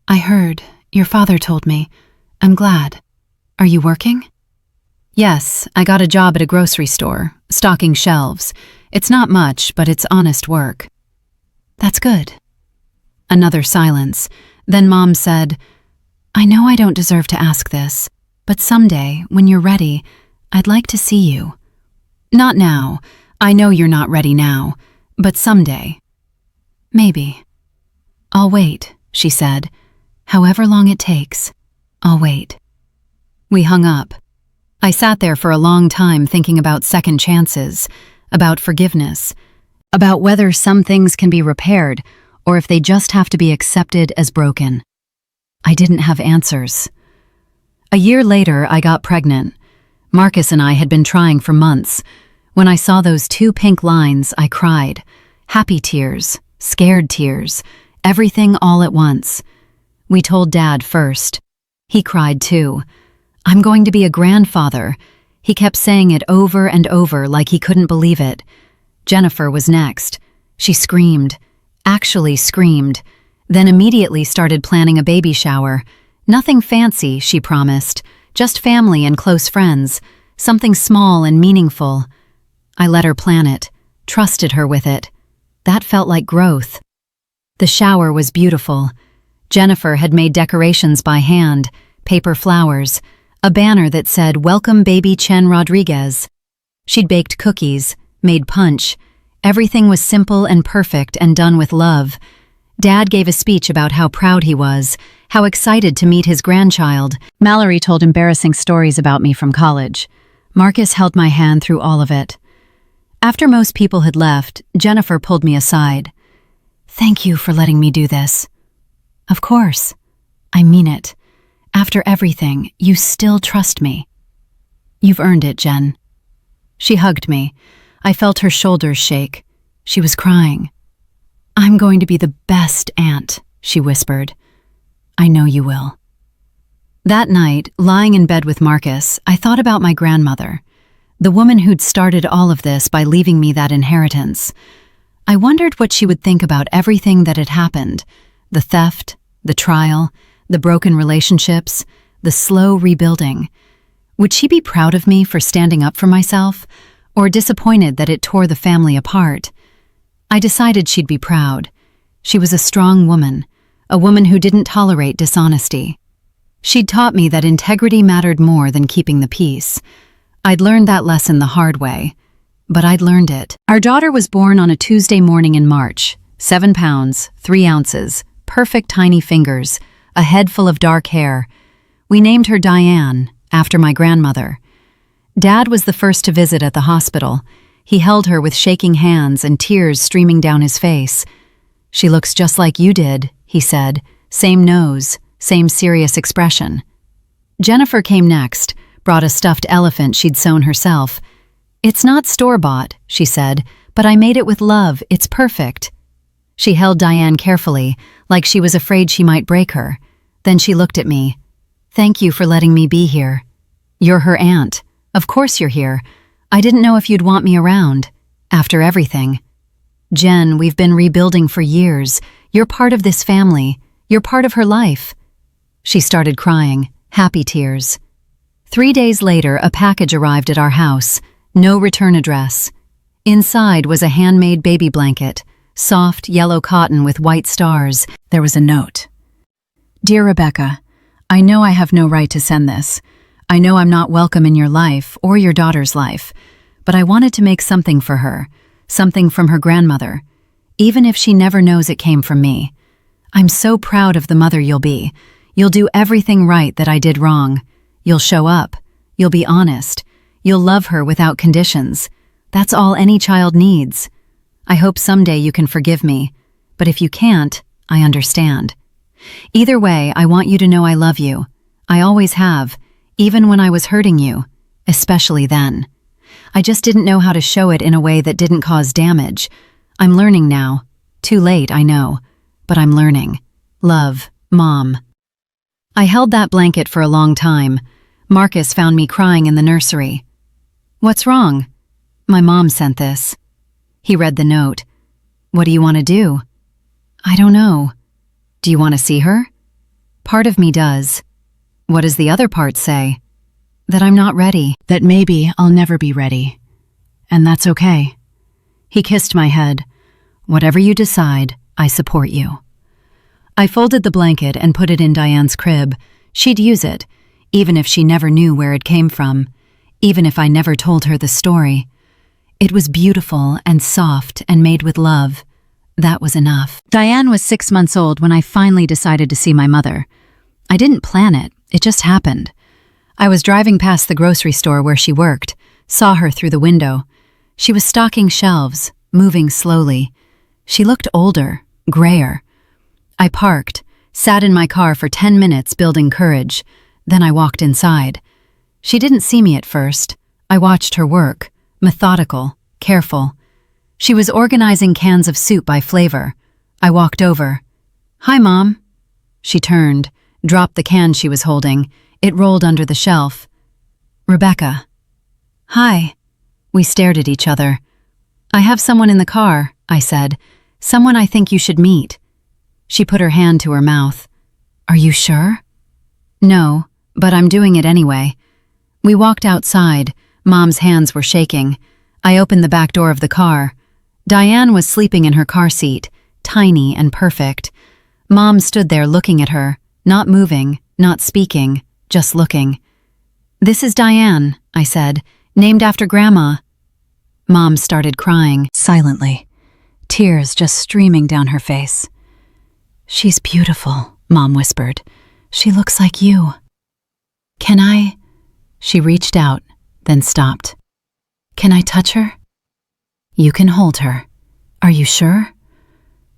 I heard. Your father told me. I'm glad. Are you working? Yes, I got a job at a grocery store, stocking shelves. It's not much, but it's honest work. That's good. Another silence. Then Mom said, I know I don't deserve to ask this, but someday, when you're ready, I'd like to see you. Not now. I know you're not ready now, but someday. Maybe. I'll wait, she said. However long it takes, I'll wait. We hung up. I sat there for a long time thinking about second chances, about forgiveness, about whether some things can be repaired or if they just have to be accepted as broken. I didn't have answers. A year later, I got pregnant. Marcus and I had been trying for months. When I saw those 2 pink lines, I cried. Happy tears, scared tears, everything all at once. We told Dad first. He cried too. I'm going to be a grandfather. He kept saying it over and over like he couldn't believe it. Jennifer was next. She screamed, actually screamed, then immediately started planning a baby shower. Nothing fancy, she promised, just family and close friends, something small and meaningful. I let her plan it, trusted her with it. That felt like growth. The shower was beautiful. Jennifer had made decorations by hand, paper flowers, a banner that said, Welcome Baby Chen Rodriguez. She'd baked cookies, made punch. Everything was simple and perfect and done with love. Dad gave a speech about how proud he was, how excited to meet his grandchild. Mallory told embarrassing stories about me from college. Marcus held my hand through all of it. After most people had left, Jennifer pulled me aside. Thank you for letting me do this. Of course. I mean it. After everything, you still trust me. You've earned it, Jen. She hugged me. I felt her shoulders shake. She was crying. I'm going to be the best aunt, she whispered. I know you will. That night, lying in bed with Marcus, I thought about my grandmother, the woman who'd started all of this by leaving me that inheritance. I wondered what she would think about everything that had happened, the theft, the trial, the broken relationships, the slow rebuilding. Would she be proud of me for standing up for myself, or disappointed that it tore the family apart? I decided she'd be proud. She was a strong woman, a woman who didn't tolerate dishonesty. She'd taught me that integrity mattered more than keeping the peace. I'd learned that lesson the hard way, but I'd learned it. Our daughter was born on a Tuesday morning in March, 7 pounds, 3 ounces, perfect tiny fingers, a head full of dark hair. We named her Diane, after my grandmother. Dad was the first to visit at the hospital. He held her with shaking hands and tears streaming down his face. She looks just like you did, he said. Same nose, same serious expression. Jennifer came next, brought a stuffed elephant she'd sewn herself. It's not store-bought, she said, but I made it with love. It's perfect. She held Diane carefully, like she was afraid she might break her. Then she looked at me. Thank you for letting me be here. You're her aunt. Of course you're here. I didn't know if you'd want me around. After everything. Jen, we've been rebuilding for years. You're part of this family. You're part of her life. She started crying, happy tears. 3 days later, a package arrived at our house. No return address. Inside was a handmade baby blanket, soft yellow cotton with white stars. There was a note. Dear Rebecca, I know I have no right to send this. I know I'm not welcome in your life or your daughter's life, but I wanted to make something for her, something from her grandmother, even if she never knows it came from me. I'm so proud of the mother you'll be. You'll do everything right that I did wrong. You'll show up. You'll be honest. You'll love her without conditions. That's all any child needs. I hope someday you can forgive me, but if you can't, I understand. Either way, I want you to know I love you. I always have, even when I was hurting you, especially then. I just didn't know how to show it in a way that didn't cause damage. I'm learning now. Too late, I know, but I'm learning. Love, Mom. I held that blanket for a long time. Marcus found me crying in the nursery. What's wrong? My mom sent this. He read the note. What do you want to do? I don't know. Do you want to see her? Part of me does. What does the other part say? That I'm not ready, that maybe I'll never be ready. And that's okay. He kissed my head. Whatever you decide, I support you. I folded the blanket and put it in Diane's crib. She'd use it, even if she never knew where it came from, even if I never told her the story. It was beautiful and soft and made with love. That was enough. Diane was 6 months old when I finally decided to see my mother. I didn't plan it, it just happened. I was driving past the grocery store where she worked, saw her through the window. She was stocking shelves, moving slowly. She looked older, grayer. I parked, sat in my car for 10 minutes building courage. Then I walked inside. She didn't see me at first. I watched her work, methodical, careful. She was organizing cans of soup by flavor. I walked over. Hi, Mom. She turned, dropped the can she was holding. It rolled under the shelf. Rebecca. Hi. We stared at each other. I have someone in the car, I said. Someone I think you should meet. She put her hand to her mouth. Are you sure? No, but I'm doing it anyway. We walked outside. Mom's hands were shaking. I opened the back door of the car. Diane was sleeping in her car seat, tiny and perfect. Mom stood there looking at her, not moving, not speaking, just looking. This is Diane, I said, named after Grandma. Mom started crying, silently, tears just streaming down her face. She's beautiful, Mom whispered. She looks like you. Can I? She reached out, then stopped. Can I touch her? You can hold her. Are you sure?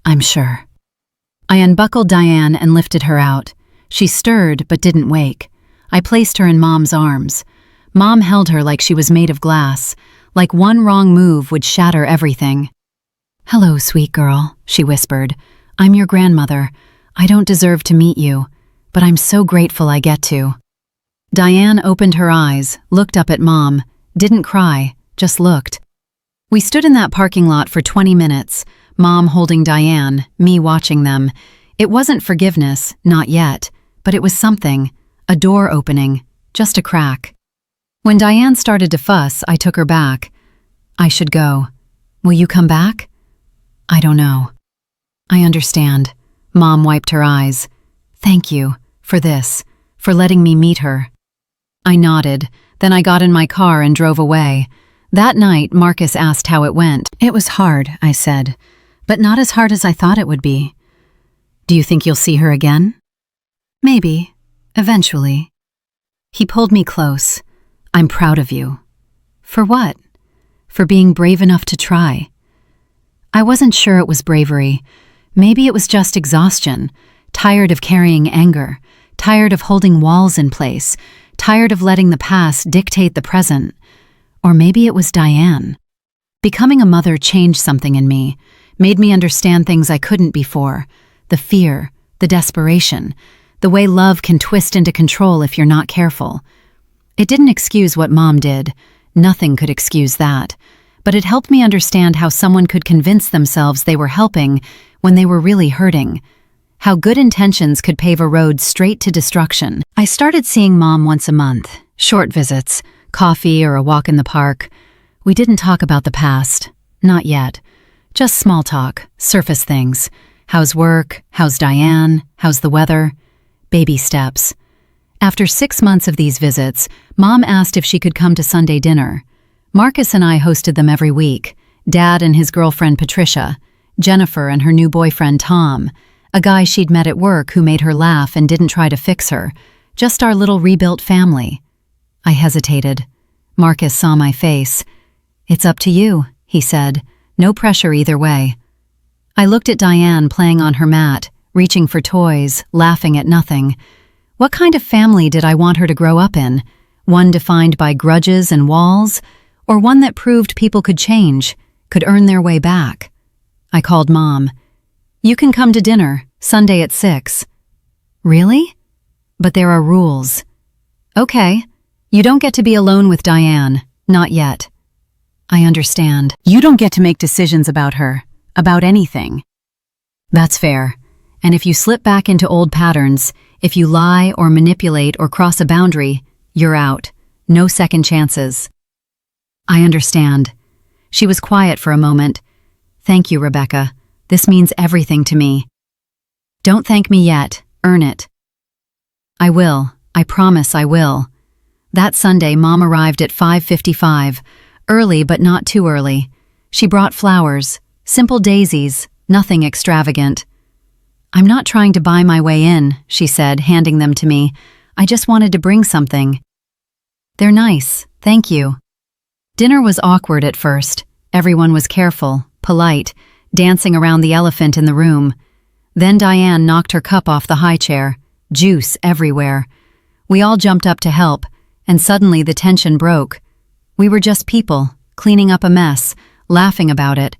I'm sure. I unbuckled Diane and lifted her out. She stirred but didn't wake. I placed her in Mom's arms. Mom held her like she was made of glass, like one wrong move would shatter everything. Hello, sweet girl, she whispered. I'm your grandmother. I don't deserve to meet you, but I'm so grateful I get to. Diane opened her eyes, looked up at Mom, didn't cry, just looked. We stood in that parking lot for 20 minutes, Mom holding Diane, me watching them. It wasn't forgiveness, not yet, but it was something, a door opening, just a crack. When Diane started to fuss, I took her back. I should go. Will you come back? I don't know. I understand. Mom wiped her eyes. Thank you, for this, for letting me meet her. I nodded, then I got in my car and drove away. That night, Marcus asked how it went. It was hard, I said, but not as hard as I thought it would be. Do you think you'll see her again? Maybe, eventually. He pulled me close. I'm proud of you. For what? For being brave enough to try. I wasn't sure it was bravery. Maybe it was just exhaustion, tired of carrying anger, tired of holding walls in place, tired of letting the past dictate the present. Or maybe it was Diane. Becoming a mother changed something in me, made me understand things I couldn't before, the fear, the desperation, the way love can twist into control if you're not careful. It didn't excuse what Mom did, nothing could excuse that, but it helped me understand how someone could convince themselves they were helping when they were really hurting, how good intentions could pave a road straight to destruction. I started seeing Mom once a month, short visits, coffee or a walk in the park. We didn't talk about the past, not yet. Just small talk, surface things. How's work? How's Diane? How's the weather? Baby steps. After 6 months of these visits, Mom asked if she could come to Sunday dinner. Marcus and I hosted them every week. Dad and his girlfriend Patricia, Jennifer and her new boyfriend Tom, a guy she'd met at work who made her laugh and didn't try to fix her. Just our little rebuilt family. I hesitated. Marcus saw my face. It's up to you, he said. No pressure either way. I looked at Diane playing on her mat, reaching for toys, laughing at nothing. What kind of family did I want her to grow up in? One defined by grudges and walls, or one that proved people could change, could earn their way back? I called Mom. You can come to dinner, Sunday at 6. Really? But there are rules. Okay, you don't get to be alone with Diane, not yet. I understand. You don't get to make decisions about her, about anything. That's fair. And if you slip back into old patterns, if you lie or manipulate or cross a boundary, you're out. No second chances. I understand. She was quiet for a moment. Thank you, Rebecca. This means everything to me. Don't thank me yet. Earn it. I will. I promise I will. That Sunday, Mom arrived at 5:55. Early, but not too early. She brought flowers, simple daisies, nothing extravagant. I'm not trying to buy my way in, she said, handing them to me. I just wanted to bring something. They're nice, thank you. Dinner was awkward at first. Everyone was careful, polite, dancing around the elephant in the room. Then Diane knocked her cup off the high chair, juice everywhere. We all jumped up to help, and suddenly the tension broke. We were just people, cleaning up a mess, laughing about it.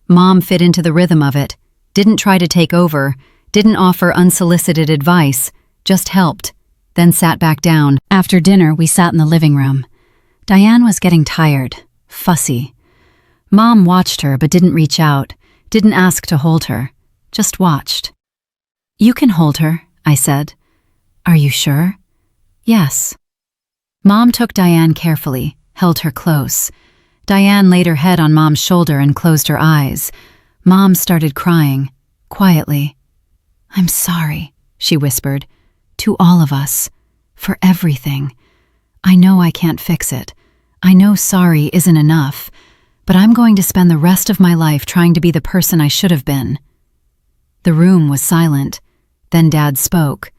Mom fit into the rhythm of it, didn't try to take over, didn't offer unsolicited advice, just helped, then sat back down. After dinner, we sat in the living room. Diane was getting tired, fussy. Mom watched her but didn't reach out, didn't ask to hold her, just watched. You can hold her, I said. Are you sure? Yes. Mom took Diane carefully, held her close. Diane laid her head on Mom's shoulder and closed her eyes. Mom started crying, quietly. I'm sorry, she whispered, to all of us, for everything. I know I can't fix it. I know sorry isn't enough, but I'm going to spend the rest of my life trying to be the person I should have been. The room was silent. Then Dad spoke.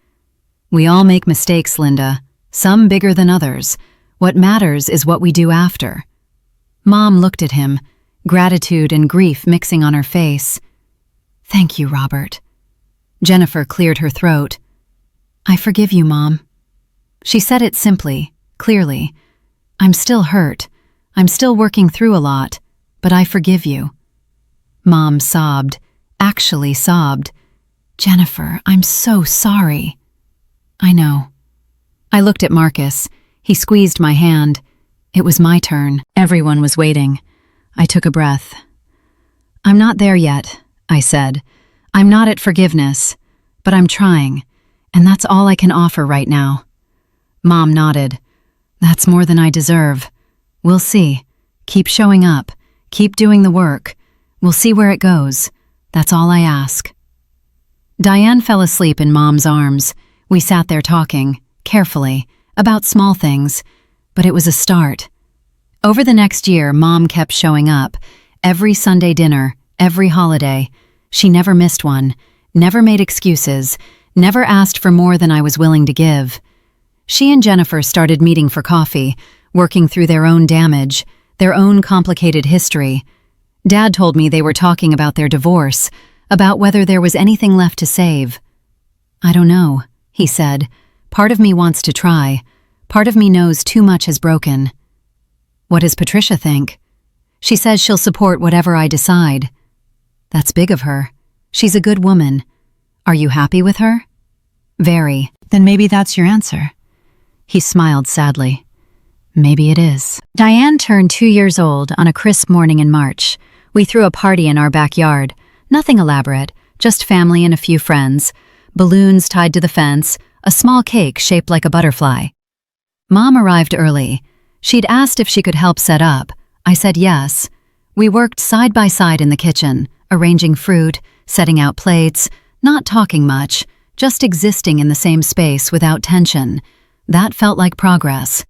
We all make mistakes, Linda, some bigger than others. What matters is what we do after. Mom looked at him, gratitude and grief mixing on her face. Thank you, Robert. Jennifer cleared her throat. I forgive you, Mom. She said it simply, clearly. I'm still hurt. I'm still working through a lot, but I forgive you. Mom sobbed, actually sobbed. Jennifer, I'm so sorry. I know. I looked at Marcus. He squeezed my hand. It was my turn. Everyone was waiting. I took a breath. I'm not there yet, I said. I'm not at forgiveness, but I'm trying, and that's all I can offer right now. Mom nodded. That's more than I deserve. We'll see. Keep showing up. Keep doing the work. We'll see where it goes. That's all I ask. Diane fell asleep in Mom's arms. We sat there talking, carefully, about small things, but it was a start. Over the next year, Mom kept showing up. Every Sunday dinner, every holiday. She never missed one, never made excuses, never asked for more than I was willing to give. She and Jennifer started meeting for coffee, working through their own damage, their own complicated history. Dad told me they were talking about their divorce, about whether there was anything left to save. I don't know, he said. Part of me wants to try. Part of me knows too much has broken. What does Patricia think? She says she'll support whatever I decide. That's big of her. She's a good woman. Are you happy with her? Very. Then maybe that's your answer. He smiled sadly. Maybe it is. Diane turned 2 years old on a crisp morning in March. We threw a party in our backyard. Nothing elaborate, just family and a few friends. Balloons tied to the fence, a small cake shaped like a butterfly. Mom arrived early. She'd asked if she could help set up. I said yes. We worked side by side in the kitchen, arranging fruit, setting out plates, not talking much, just existing in the same space without tension. That felt like progress.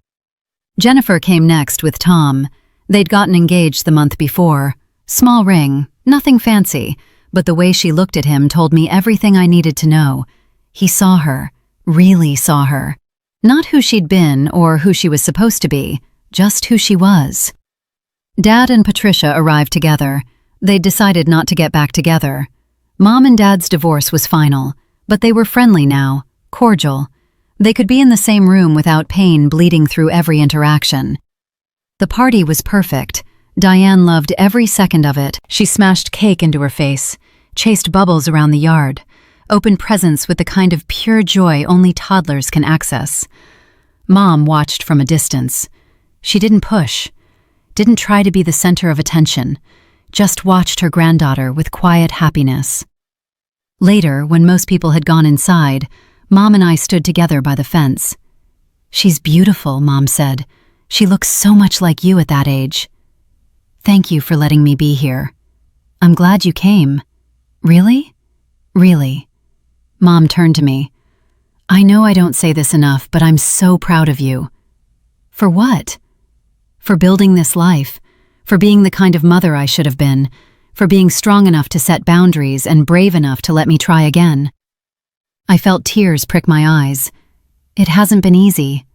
Jennifer came next with Tom. They'd gotten engaged the month before. Small ring, nothing fancy, but the way she looked at him told me everything I needed to know. He saw her, really saw her. Not who she'd been or who she was supposed to be, just who she was. Dad and Patricia arrived together. They'd decided not to get back together. Mom and Dad's divorce was final, but they were friendly now, cordial. They could be in the same room without pain bleeding through every interaction. The party was perfect. Diane loved every second of it. She smashed cake into her face, chased bubbles around the yard, opened presents with the kind of pure joy only toddlers can access. Mom watched from a distance. She didn't push, didn't try to be the center of attention, just watched her granddaughter with quiet happiness. Later, when most people had gone inside, Mom and I stood together by the fence. "She's beautiful," Mom said. "She looks so much like you at that age. Thank you for letting me be here. I'm glad you came." "Really? Really?" Mom turned to me. "I know I don't say this enough, but I'm so proud of you." "For what?" "For building this life, for being the kind of mother I should have been, for being strong enough to set boundaries and brave enough to let me try again." I felt tears prick my eyes. "It hasn't been easy."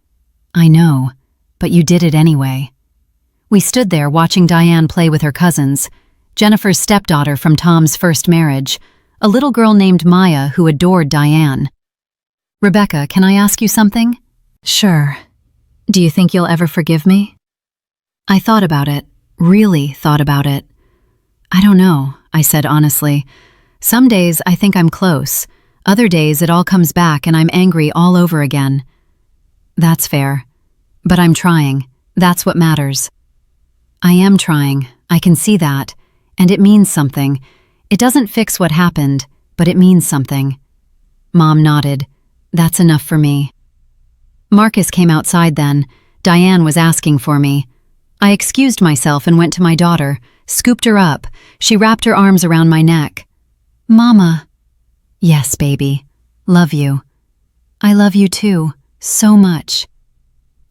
"I know, but you did it anyway." We stood there watching Diane play with her cousins, Jennifer's stepdaughter from Tom's first marriage, a little girl named Maya who adored Diane. "Rebecca, can I ask you something?" "Sure. Do you think you'll ever forgive me?" I thought about it, really thought about it. "I don't know," I said honestly. "Some days I think I'm close. Other days it all comes back and I'm angry all over again." "That's fair. But I'm trying. That's what matters." "I am trying. I can see that. And it means something. It doesn't fix what happened, but it means something." Mom nodded. "That's enough for me." Marcus came outside then. Diane was asking for me. I excused myself and went to my daughter, scooped her up. She wrapped her arms around my neck. "Mama." "Yes, baby. Love you." "I love you too, so much."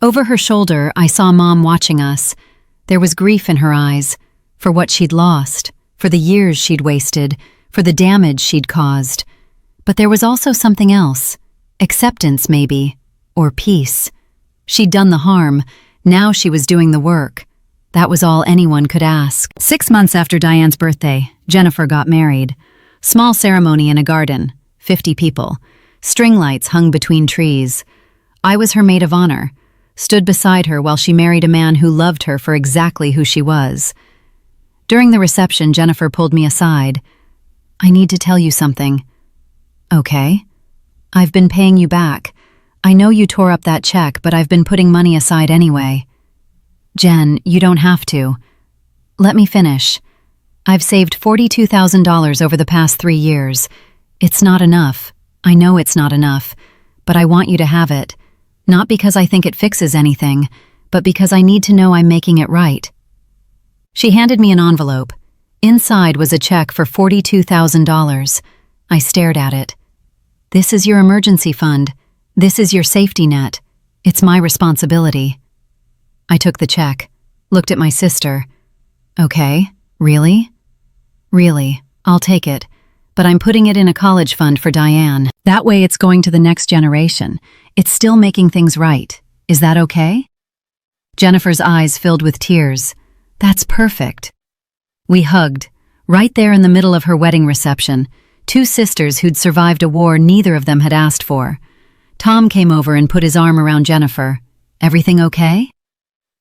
Over her shoulder, I saw Mom watching us. There was grief in her eyes, for what she'd lost, for the years she'd wasted, for the damage she'd caused. But there was also something else, acceptance maybe, or peace. She'd done the harm, now she was doing the work. That was all anyone could ask. 6 months after Diane's birthday, Jennifer got married. Small ceremony in a garden, 50 people. String lights hung between trees. I was her maid of honor, stood beside her while she married a man who loved her for exactly who she was. During the reception, Jennifer pulled me aside. "I need to tell you something." "Okay." "I've been paying you back. I know you tore up that check, but I've been putting money aside anyway." "Jen, you don't have to." "Let me finish. I've saved $42,000 over the past 3 years. It's not enough. I know it's not enough, but I want you to have it. Not because I think it fixes anything, but because I need to know I'm making it right." She handed me an envelope. Inside was a check for $42,000. I stared at it. "This is your emergency fund. This is your safety net. It's my responsibility." I took the check, looked at my sister. "Okay, really?" "Really, I'll take it, but I'm putting it in a college fund for Diane. That way it's going to the next generation. It's still making things right. Is that okay?" Jennifer's eyes filled with tears. "That's perfect." We hugged, right there in the middle of her wedding reception, 2 sisters who'd survived a war neither of them had asked for. Tom came over and put his arm around Jennifer. "Everything okay?"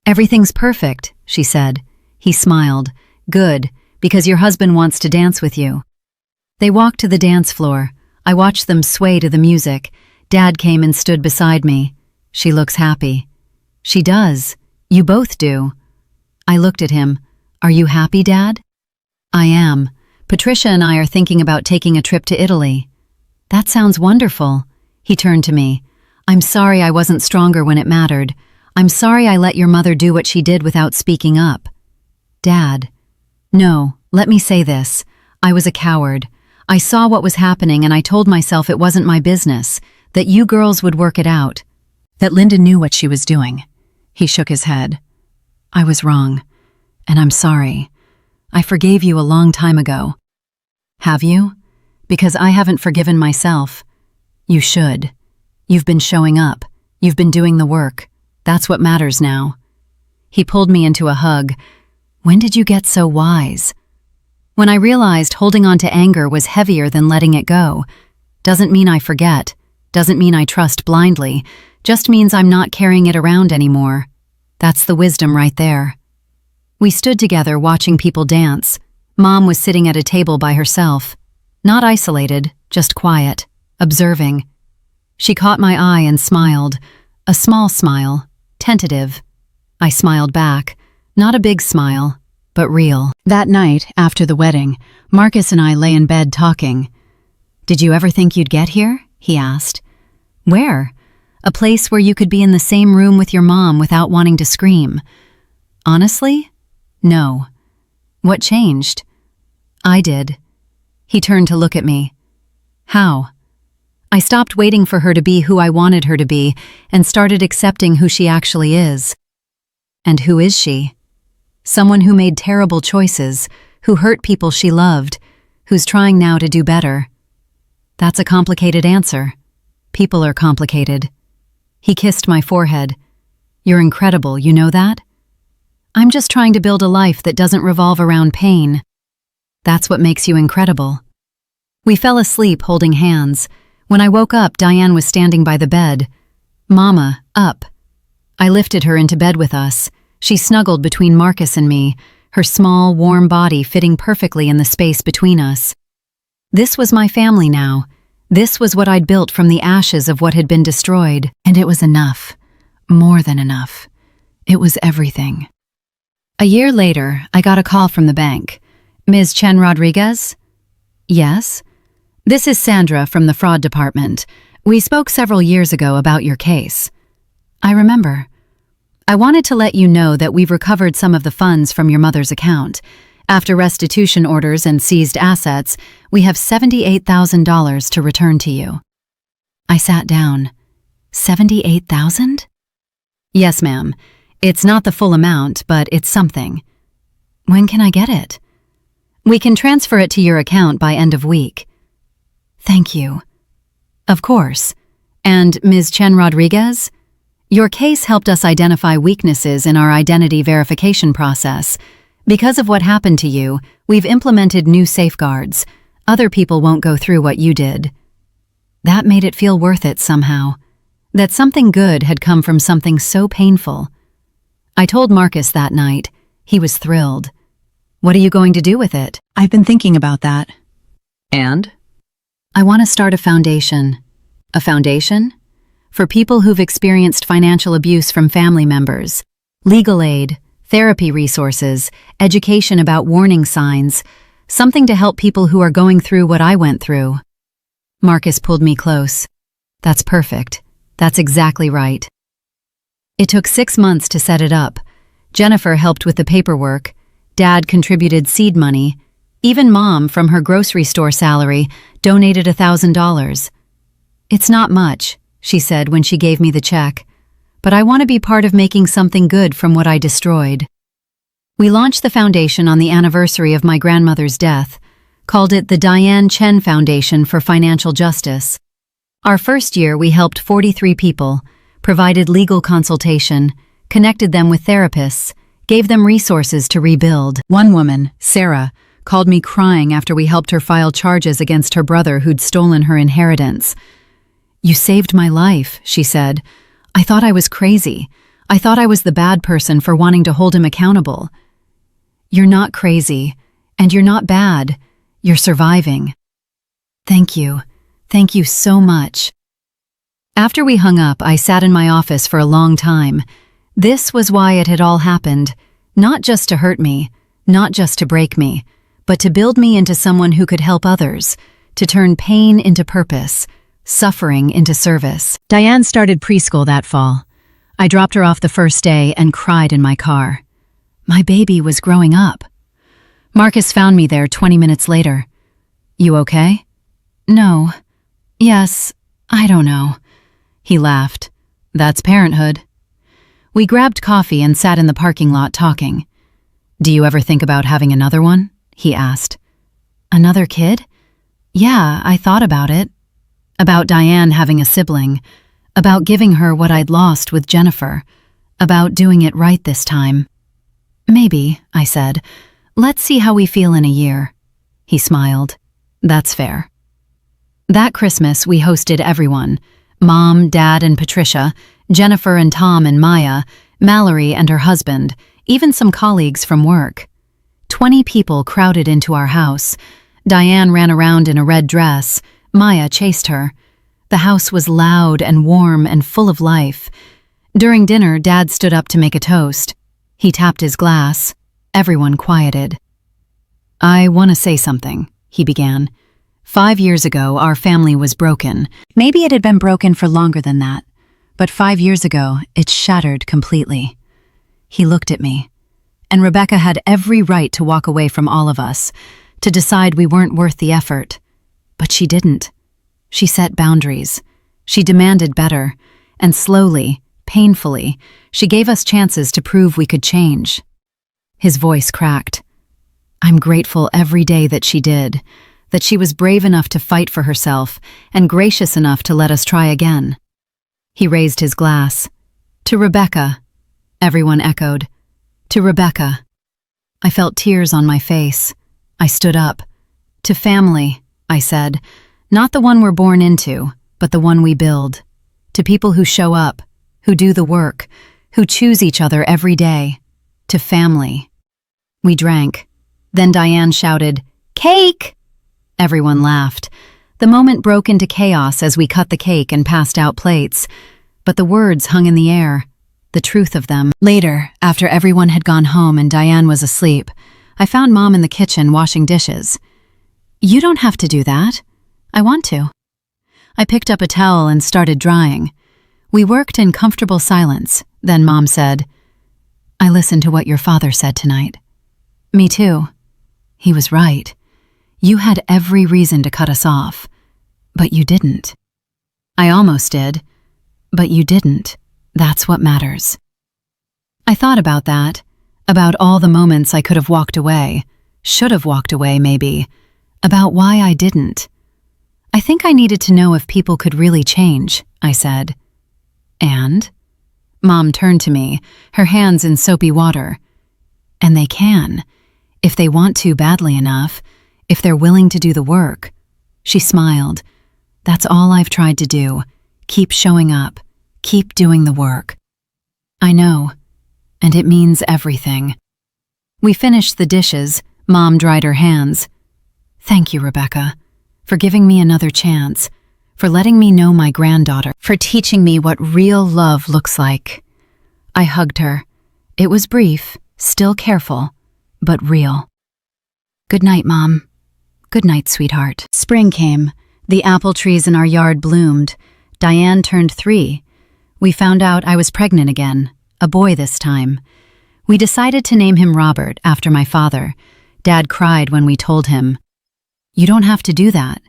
"Everything's perfect," she said. He smiled. "Good, because your husband wants to dance with you." They walked to the dance floor. I watched them sway to the music. Dad came and stood beside me. "She looks happy." "She does. You both do." I looked at him. "Are you happy, Dad?" "I am. Patricia and I are thinking about taking a trip to Italy." "That sounds wonderful." He turned to me. "I'm sorry I wasn't stronger when it mattered. I'm sorry I let your mother do what she did without speaking up." "Dad." "No, let me say this. I was a coward. I saw what was happening and I told myself it wasn't my business, that you girls would work it out, that Linda knew what she was doing." He shook his head. "I was wrong, and I'm sorry. I forgave you a long time ago." "Have you? Because I haven't forgiven myself." "You should. You've been showing up. You've been doing the work. That's what matters now." He pulled me into a hug. When did you get so wise? When I realized holding on to anger was heavier than letting it go. Doesn't mean I forget, doesn't mean I trust blindly, just means I'm not carrying it around anymore. That's the wisdom right there. We stood together watching people dance. Mom was sitting at a table by herself. Not isolated, just quiet, observing. She caught my eye and smiled. A small smile, tentative. I smiled back. Not a big smile, but real. That night, after the wedding, Marcus and I lay in bed talking. "Did you ever think you'd get here?" he asked. "Where? A place where you could be in the same room with your mom without wanting to scream." Honestly? No. What changed? I did. He turned to look at me. How? I stopped waiting for her to be who I wanted her to be and started accepting who she actually is. And who is she? Someone who made terrible choices, who hurt people she loved, who's trying now to do better. That's a complicated answer. People are complicated. He kissed my forehead. "You're incredible, you know that? I'm just trying to build a life that doesn't revolve around pain. That's what makes you incredible." We fell asleep holding hands. When I woke up, Diane was standing by the bed. "Mama, up." I lifted her into bed with us. She snuggled between Marcus and me, her small, warm body fitting perfectly in the space between us. This was my family now. This was what I'd built from the ashes of what had been destroyed, and it was enough. More than enough. It was everything. A year later, I got a call from the bank. "Ms. Chen Rodriguez?" "Yes." "This is Sandra from the fraud department. We spoke several years ago about your case." "I remember." "I wanted to let you know that we've recovered some of the funds from your mother's account. After restitution orders and seized assets, we have $78,000 to return to you." I sat down. $78,000? "Yes, ma'am. It's not the full amount, but it's something." "When can I get it?" "We can transfer it to your account by end of week." "Thank you." "Of course. And Ms. Chen Rodriguez? Your case helped us identify weaknesses in our identity verification process. Because of what happened to you, we've implemented new safeguards. Other people won't go through what you did." That made it feel worth it somehow. That something good had come from something so painful. I told Marcus that night. He was thrilled. "What are you going to do with it?" "I've been thinking about that." "And?" "I want to start a foundation." "A foundation?" "For people who've experienced financial abuse from family members. Legal aid, therapy resources, education about warning signs, something to help people who are going through what I went through." Marcus pulled me close. "That's perfect. That's exactly right." It took 6 months to set it up. Jennifer helped with the paperwork. Dad contributed seed money. Even Mom, from her grocery store salary, donated $1,000. "It's not much," she said when she gave me the check, "but I want to be part of making something good from what I destroyed." We launched the foundation on the anniversary of my grandmother's death, called it the Diane Chen Foundation for Financial Justice. Our first year, we helped 43 people, provided legal consultation, connected them with therapists, gave them resources to rebuild. One woman, Sarah, called me crying after we helped her file charges against her brother who'd stolen her inheritance. "You saved my life," she said. "I thought I was crazy. I thought I was the bad person for wanting to hold him accountable." "You're not crazy, and you're not bad. You're surviving." Thank you. Thank you so much. After we hung up, I sat in my office for a long time. This was why it had all happened. Not just to hurt me, not just to break me, but to build me into someone who could help others, to turn pain into purpose, suffering into service. Diane started preschool that fall. I dropped her off the first day and cried in my car. My baby was growing up. Marcus found me there 20 minutes later. "You okay?" "No. Yes, I don't know." He laughed. "That's parenthood." We grabbed coffee and sat in the parking lot talking. "Do you ever think about having another one?" he asked. "Another kid?" "Yeah, I thought about it. About Diane having a sibling. About giving her what I'd lost with Jennifer. About doing it right this time." Maybe, I said. Let's see how we feel in a year. He smiled. That's fair. That Christmas, we hosted everyone. Mom, Dad, and Patricia, Jennifer and Tom and Maya, Mallory and her husband, even some colleagues from work. 20 people crowded into our house. Diane ran around in a red dress. Maya chased her. The house was loud and warm and full of life. During dinner, Dad stood up to make a toast. He tapped his glass. Everyone quieted. I want to say something, he began. 5 years ago, our family was broken. Maybe it had been broken for longer than that, but 5 years ago, it shattered completely. He looked at me, and Rebecca had every right to walk away from all of us, to decide we weren't worth the effort. But she didn't. She set boundaries. She demanded better, and slowly, painfully, she gave us chances to prove we could change. His voice cracked. I'm grateful every day that she did, that she was brave enough to fight for herself and gracious enough to let us try again. He raised his glass. To Rebecca, everyone echoed. To Rebecca. I felt tears on my face. I stood up. To family, I said, not the one we're born into, but the one we build. To people who show up, who do the work, who choose each other every day. To family. We drank. Then Diane shouted, Cake! Everyone laughed. The moment broke into chaos as we cut the cake and passed out plates. But the words hung in the air, the truth of them. Later, after everyone had gone home and Diane was asleep, I found Mom in the kitchen washing dishes. You don't have to do that. I want to. I picked up a towel and started drying. We worked in comfortable silence. Then Mom said, I listened to what your father said tonight. Me too. He was right. You had every reason to cut us off, but you didn't. I almost did, but you didn't. That's what matters. I thought about that, about all the moments I could have walked away, should have walked away maybe, about why I didn't. I think I needed to know if people could really change, I said. And? Mom turned to me, her hands in soapy water. And they can, if they want to badly enough, if they're willing to do the work. She smiled. That's all I've tried to do. Keep showing up. Keep doing the work. I know. And it means everything. We finished the dishes. Mom dried her hands. Thank you, Rebecca, for giving me another chance, for letting me know my granddaughter, for teaching me what real love looks like. I hugged her. It was brief, still careful, but real. Good night, Mom. Good night, sweetheart. Spring came. The apple trees in our yard bloomed. Diane turned 3. We found out I was pregnant again, a boy this time. We decided to name him Robert, after my father. Dad cried when we told him. You don't have to do that.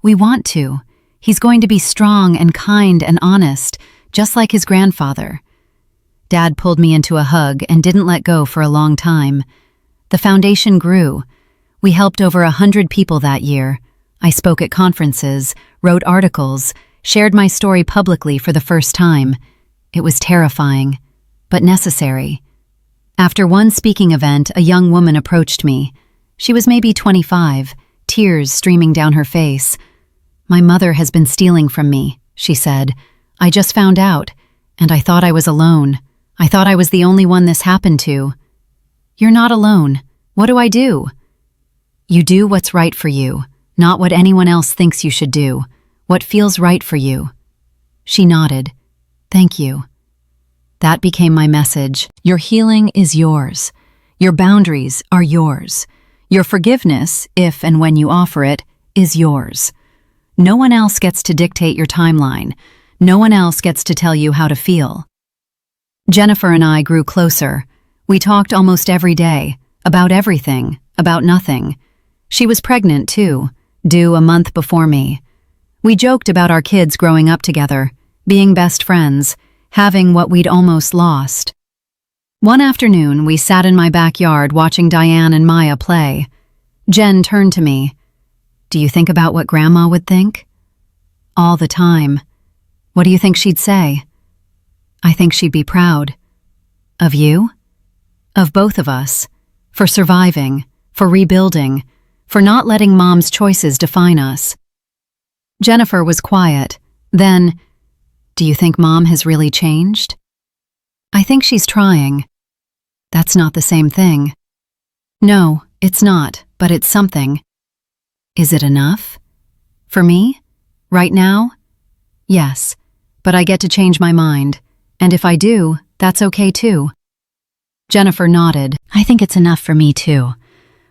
We want to. He's going to be strong and kind and honest, just like his grandfather. Dad pulled me into a hug and didn't let go for a long time. The foundation grew. We helped over 100 people that year. I spoke at conferences, wrote articles, shared my story publicly for the first time. It was terrifying, but necessary. After one speaking event, a young woman approached me. She was maybe 25, tears streaming down her face. My mother has been stealing from me, she said. I just found out, and I thought I was alone. I thought I was the only one this happened to. You're not alone. What do I do? You do what's right for you, not what anyone else thinks you should do, what feels right for you. She nodded. Thank you. That became my message. Your healing is yours. Your boundaries are yours. Your forgiveness, if and when you offer it, is yours. No one else gets to dictate your timeline. No one else gets to tell you how to feel. Jennifer and I grew closer. We talked almost every day, about everything, about nothing. She was pregnant, too, due a month before me. We joked about our kids growing up together, being best friends, having what we'd almost lost. One afternoon, we sat in my backyard watching Diane and Maya play. Jen turned to me. Do you think about what Grandma would think? All the time. What do you think she'd say? I think she'd be proud. Of you? Of both of us. For surviving, for rebuilding, for not letting Mom's choices define us. Jennifer was quiet. Then, "Do you think Mom has really changed?" "I think she's trying." "That's not the same thing." "No, it's not, but it's something." "Is it enough? For me? Right now?" "Yes, but I get to change my mind. And if I do, that's okay too." Jennifer nodded. "I think it's enough for me too."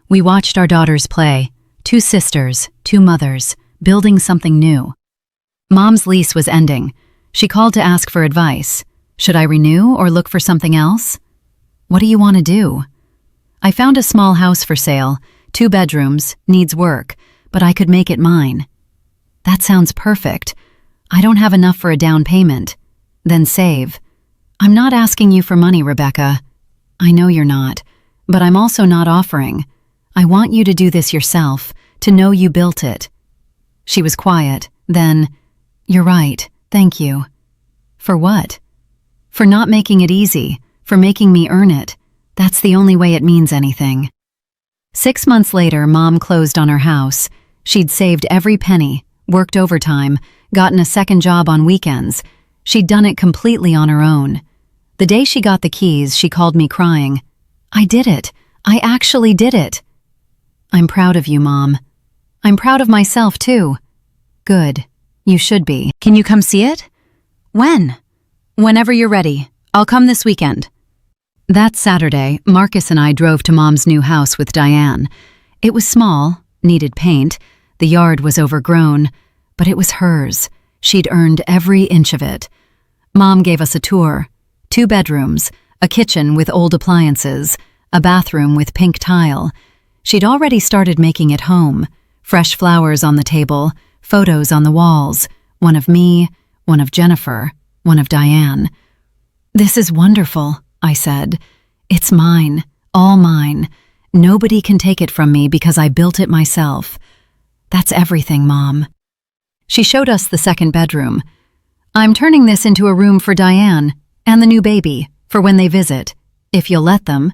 We watched our daughters play. 2 sisters, 2 mothers, building something new. Mom's lease was ending. She called to ask for advice. Should I renew or look for something else? "What do you want to do?" "I found a small house for sale, 2 bedrooms, needs work, but I could make it mine." "That sounds perfect. I don't have enough for a down payment." "Then save." "I'm not asking you for money, Rebecca." "I know you're not, but I'm also not offering. I want you to do this yourself, to know you built it." She was quiet. Then, "You're right, thank you." "For what?" "For not making it easy, for making me earn it. That's the only way it means anything." 6 months later, Mom closed on her house. She'd saved every penny, worked overtime, gotten a second job on weekends. She'd done it completely on her own. The day she got the keys, she called me crying. "I did it. I actually did it." "I'm proud of you, Mom." "I'm proud of myself, too." "Good. You should be. Can you come see it?" "When?" "Whenever you're ready. I'll come this weekend." That Saturday, Marcus and I drove to Mom's new house with Diane. It was small, needed paint, the yard was overgrown, but it was hers. She'd earned every inch of it. Mom gave us a tour. 2 bedrooms, a kitchen with old appliances, a bathroom with pink tile. She'd already started making it home. Fresh flowers on the table, photos on the walls, one of me, one of Jennifer, one of Diane. "This is wonderful," I said. "It's mine, all mine. Nobody can take it from me because I built it myself." "That's everything, Mom." She showed us the 2nd bedroom. "I'm turning this into a room for Diane and the new baby, for when they visit, if you'll let them."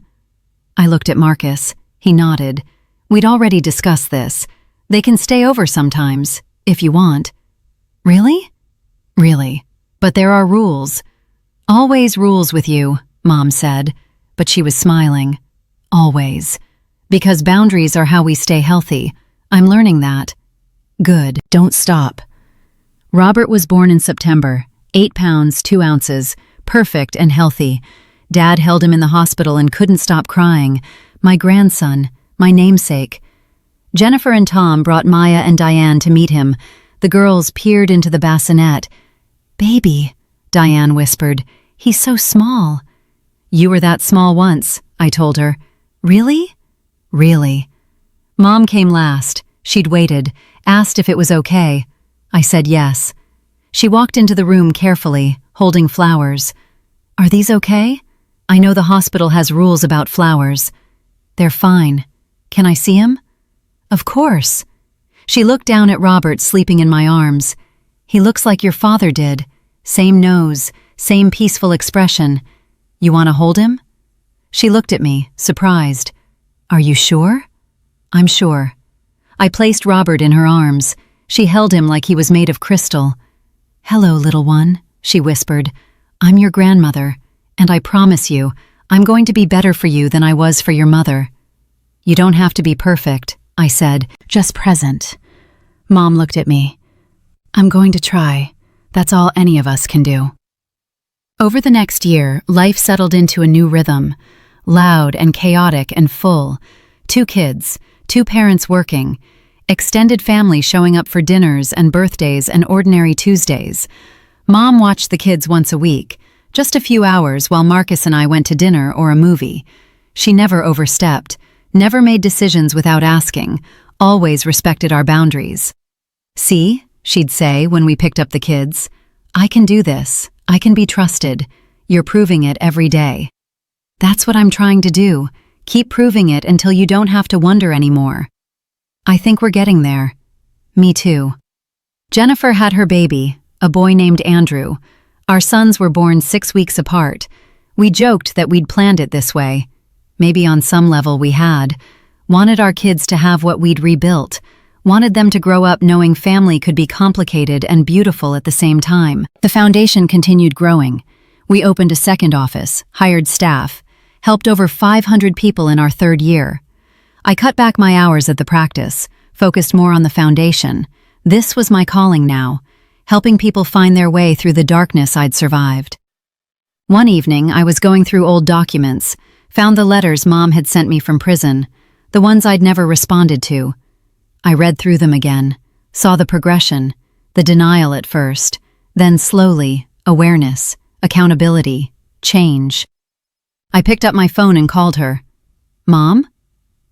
I looked at Marcus. He nodded. "We'd already discussed this. They can stay over sometimes, if you want." "Really?" "Really. But there are rules." "Always rules with you," Mom said, but she was smiling. "Always. Because boundaries are how we stay healthy. I'm learning that." "Good. Don't stop." Robert was born in September, 8 pounds, 2 ounces, perfect and healthy. Dad held him in the hospital and couldn't stop crying. My grandson, my namesake. Jennifer and Tom brought Maya and Diane to meet him. The girls peered into the bassinet. "Baby," Diane whispered, "he's so small." "You were that small once," I told her. "Really?" "Really." Mom came last. She'd waited, asked if it was okay. I said yes. She walked into the room carefully, holding flowers. "Are these okay? I know the hospital has rules about flowers." "They're fine. Can I see 'em?" "Of course." She looked down at Robert sleeping in my arms. "He looks like your father did. Same nose, same peaceful expression. You want to hold him?" She looked at me, surprised. "Are you sure?" "I'm sure." I placed Robert in her arms. She held him like he was made of crystal. "Hello, little one," she whispered. "I'm your grandmother, and I promise you, I'm going to be better for you than I was for your mother." "You don't have to be perfect," I said, "just present." Mom looked at me. "I'm going to try. That's all any of us can do." Over the next year, life settled into a new rhythm, loud and chaotic and full. 2 kids, 2 parents working, extended family showing up for dinners and birthdays and ordinary Tuesdays. Mom watched the kids once a week, just a few hours while Marcus and I went to dinner or a movie. She never overstepped, never made decisions without asking, always respected our boundaries. "See," she'd say when we picked up the kids, "I can do this. I can be trusted. You're proving it every day." That's what I'm trying to do. Keep proving it until you don't have to wonder anymore. I think we're getting there. Me too. Jennifer had her baby, a boy named Andrew. Our sons were born 6 weeks apart. We joked that we'd planned it this way. Maybe on some level we had. Wanted our kids to have what we'd rebuilt. Wanted them to grow up knowing family could be complicated and beautiful at the same time. The foundation continued growing. We opened a second office, hired staff, helped over 500 people in our third year. I cut back my hours at the practice, focused more on the foundation. This was my calling now, helping people find their way through the darkness I'd survived. One evening, I was going through old documents, found the letters Mom had sent me from prison, the ones I'd never responded to. I read through them again, saw the progression, the denial at first, then slowly, awareness, accountability, change. I picked up my phone and called her. Mom?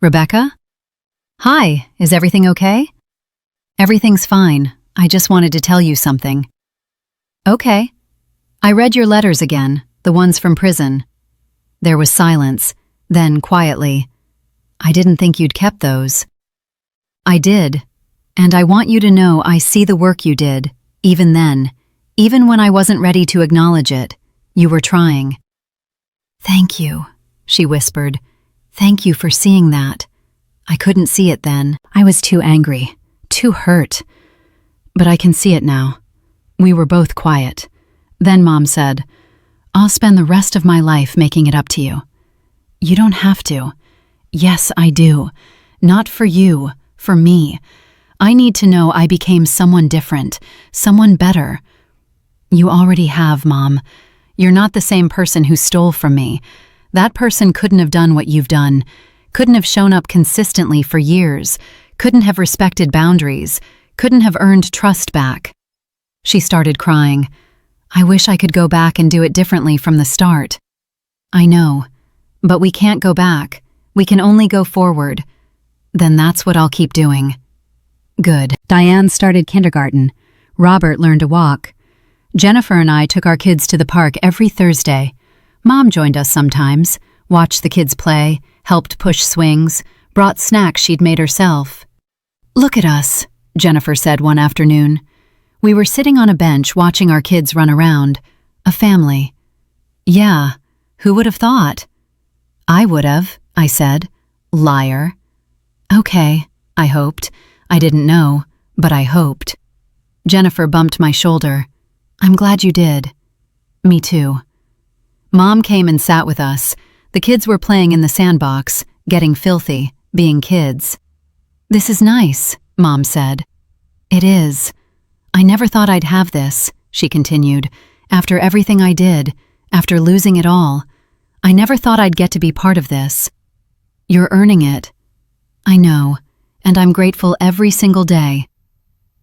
Rebecca? Hi, is everything okay? Everything's fine. I just wanted to tell you something. Okay. I read your letters again, the ones from prison. There was silence, then quietly. I didn't think you'd kept those. I did, and I want you to know I see the work you did, even then, even when I wasn't ready to acknowledge it. You were trying. Thank you, she whispered. Thank you for seeing that. I couldn't see it then. I was too angry, too hurt. But I can see it now. We were both quiet. Then Mom said, I'll spend the rest of my life making it up to you. You don't have to. Yes, I do. Not for you, for me. I need to know I became someone different, someone better. You already have, Mom. You're not the same person who stole from me. That person couldn't have done what you've done, couldn't have shown up consistently for years, couldn't have respected boundaries, couldn't have earned trust back. She started crying. I wish I could go back and do it differently from the start. I know, but we can't go back. We can only go forward. Then that's what I'll keep doing. Good. Diane started kindergarten. Robert learned to walk. Jennifer and I took our kids to the park every Thursday. Mom joined us sometimes, watched the kids play, helped push swings, brought snacks she'd made herself. Look at us, Jennifer said one afternoon. We were sitting on a bench watching our kids run around. A family. Yeah, who would have thought? I would have, I said. Liar. Okay, I hoped. I didn't know, but I hoped. Jennifer bumped my shoulder. I'm glad you did. Me too. Mom came and sat with us. The kids were playing in the sandbox, getting filthy, being kids. This is nice, Mom said. It is. I never thought I'd have this, she continued. After everything I did, after losing it all, I never thought I'd get to be part of this. You're earning it. I know, and I'm grateful every single day.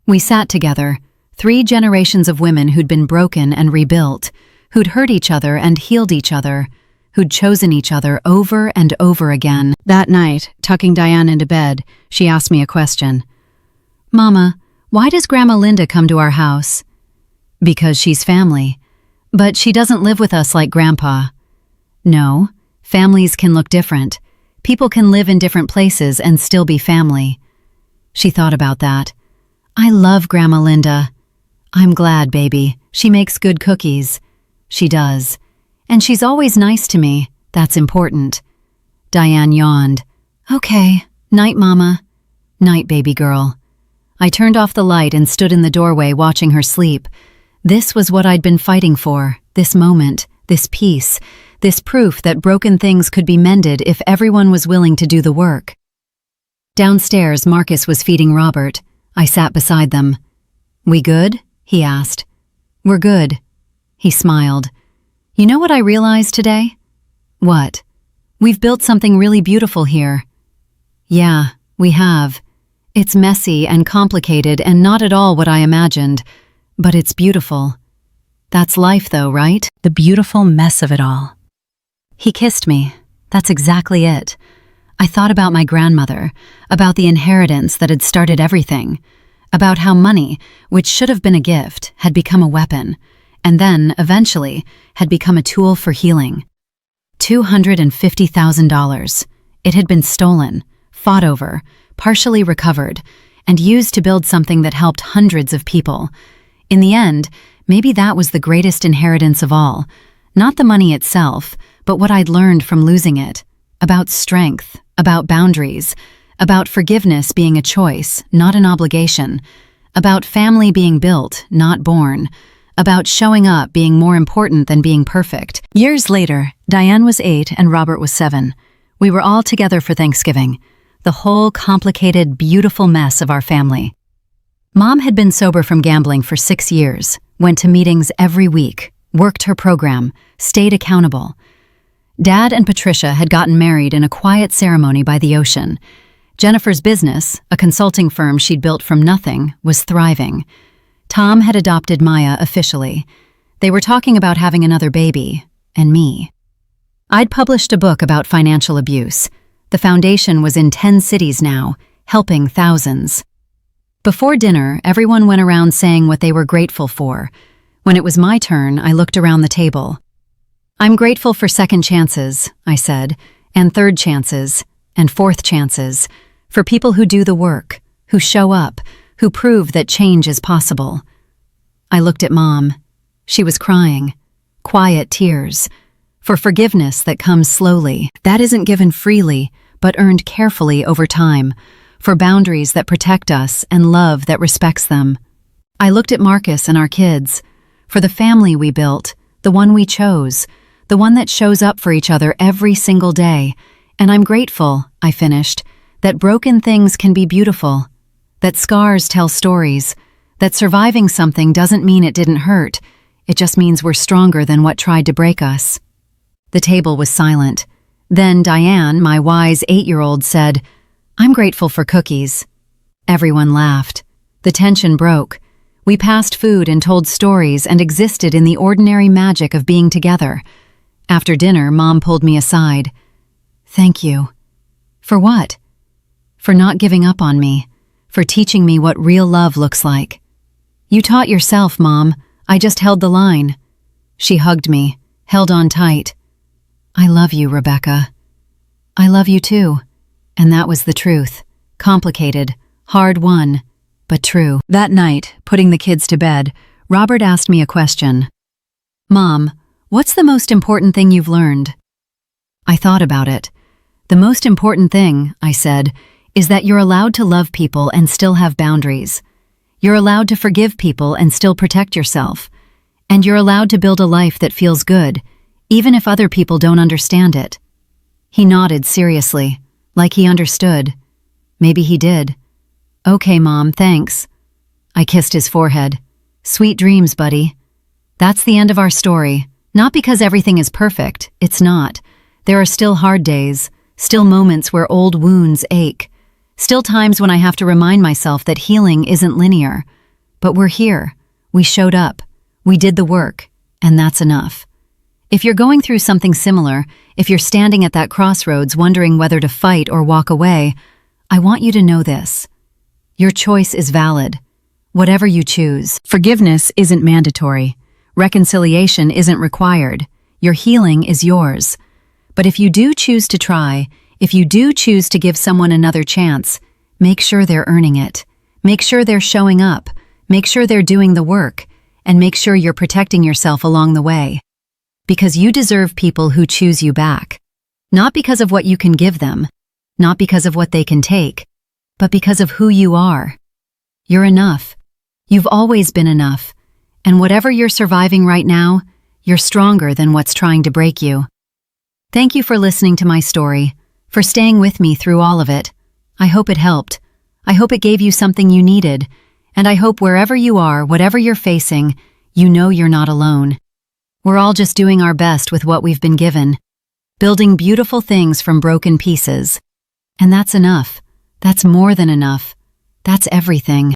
We sat together, 3 generations of women who'd been broken and rebuilt, who'd hurt each other and healed each other, who'd chosen each other over and over again. That night, tucking Diane into bed, she asked me a question. Mama, why does Grandma Linda come to our house? Because she's family. But she doesn't live with us like Grandpa. No, families can look different. People can live in different places and still be family. She thought about that. I love Grandma Linda. I'm glad, baby. She makes good cookies. She does. And she's always nice to me. That's important. Diane yawned. Okay, night, Mama. Night, baby girl. I turned off the light and stood in the doorway watching her sleep. This was what I'd been fighting for, this moment, this peace, this proof that broken things could be mended if everyone was willing to do the work. Downstairs, Marcus was feeding Robert. I sat beside them. We good? He asked. We're good. He smiled. You know what I realized today? What? We've built something really beautiful here. Yeah, we have. It's messy and complicated and not at all what I imagined, but it's beautiful. That's life though, right? The beautiful mess of it all. He kissed me. That's exactly it. I thought about my grandmother, about the inheritance that had started everything, about how money, which should have been a gift, had become a weapon, and then, eventually, had become a tool for healing. $250,000. It had been stolen, fought over, partially recovered, and used to build something that helped hundreds of people. In the end, maybe that was the greatest inheritance of all. Not the money itself, but what I'd learned from losing it. about strength, about boundaries, about forgiveness being a choice, not an obligation, about family being built, not born, about showing up being more important than being perfect. Years later, Diane was 8 and Robert was 7. We were all together for Thanksgiving, the whole complicated, beautiful mess of our family. Mom had been sober from gambling for 6 years, went to meetings every week, worked her program, stayed accountable. Dad and Patricia had gotten married in a quiet ceremony by the ocean. Jennifer's business, a consulting firm she'd built from nothing, was thriving. Tom had adopted Maya officially. They were talking about having another baby, and me. I'd published a book about financial abuse. The foundation was in 10 cities now, helping thousands. Before dinner, everyone went around saying what they were grateful for. When it was my turn, I looked around the table. "I'm grateful for second chances," I said, "and third chances, and fourth chances, for people who do the work, who show up, who prove that change is possible." I looked at Mom. She was crying, quiet tears, for forgiveness that comes slowly, that isn't given freely, but earned carefully over time, for boundaries that protect us and love that respects them. I looked at Marcus and our kids, for the family we built, the one we chose, the one that shows up for each other every single day. And I'm grateful, I finished, that broken things can be beautiful, that scars tell stories, that surviving something doesn't mean it didn't hurt, it just means we're stronger than what tried to break us. The table was silent. Then Diane, my wise 8-year-old, said, "I'm grateful for cookies." Everyone laughed. The tension broke. We passed food and told stories and existed in the ordinary magic of being together. After dinner, Mom pulled me aside. "Thank you." "For what?" "For not giving up on me, for teaching me what real love looks like." "You taught yourself, Mom. I just held the line." She hugged me, held on tight. "I love you, Rebecca." "I love you too." And that was the truth. Complicated, hard-won, but true. That night, putting the kids to bed, Robert asked me a question. "Mom, what's the most important thing you've learned?" I thought about it. "The most important thing," I said, "is that you're allowed to love people and still have boundaries. You're allowed to forgive people and still protect yourself. And you're allowed to build a life that feels good, even if other people don't understand it." He nodded seriously, like he understood. Maybe he did. "Okay, Mom, thanks." I kissed his forehead. "Sweet dreams, buddy." That's the end of our story. Not because everything is perfect, it's not. There are still hard days, still moments where old wounds ache, still times when I have to remind myself that healing isn't linear. But we're here. We showed up. We did the work, and that's enough. If you're going through something similar, if you're standing at that crossroads wondering whether to fight or walk away, I want you to know this. Your choice is valid. Whatever you choose. Forgiveness isn't mandatory. Reconciliation isn't required. Your healing is yours. But if you do choose to try, if you do choose to give someone another chance, make sure they're earning it. Make sure they're showing up. Make sure they're doing the work. And make sure you're protecting yourself along the way. Because you deserve people who choose you back. Not because of what you can give them, not because of what they can take, but because of who you are. You're enough. You've always been enough. And whatever you're surviving right now, you're stronger than what's trying to break you. Thank you for listening to my story, for staying with me through all of it. I hope it helped. I hope it gave you something you needed. And I hope wherever you are, whatever you're facing, you know you're not alone. We're all just doing our best with what we've been given, building beautiful things from broken pieces. And that's enough. That's more than enough. That's everything.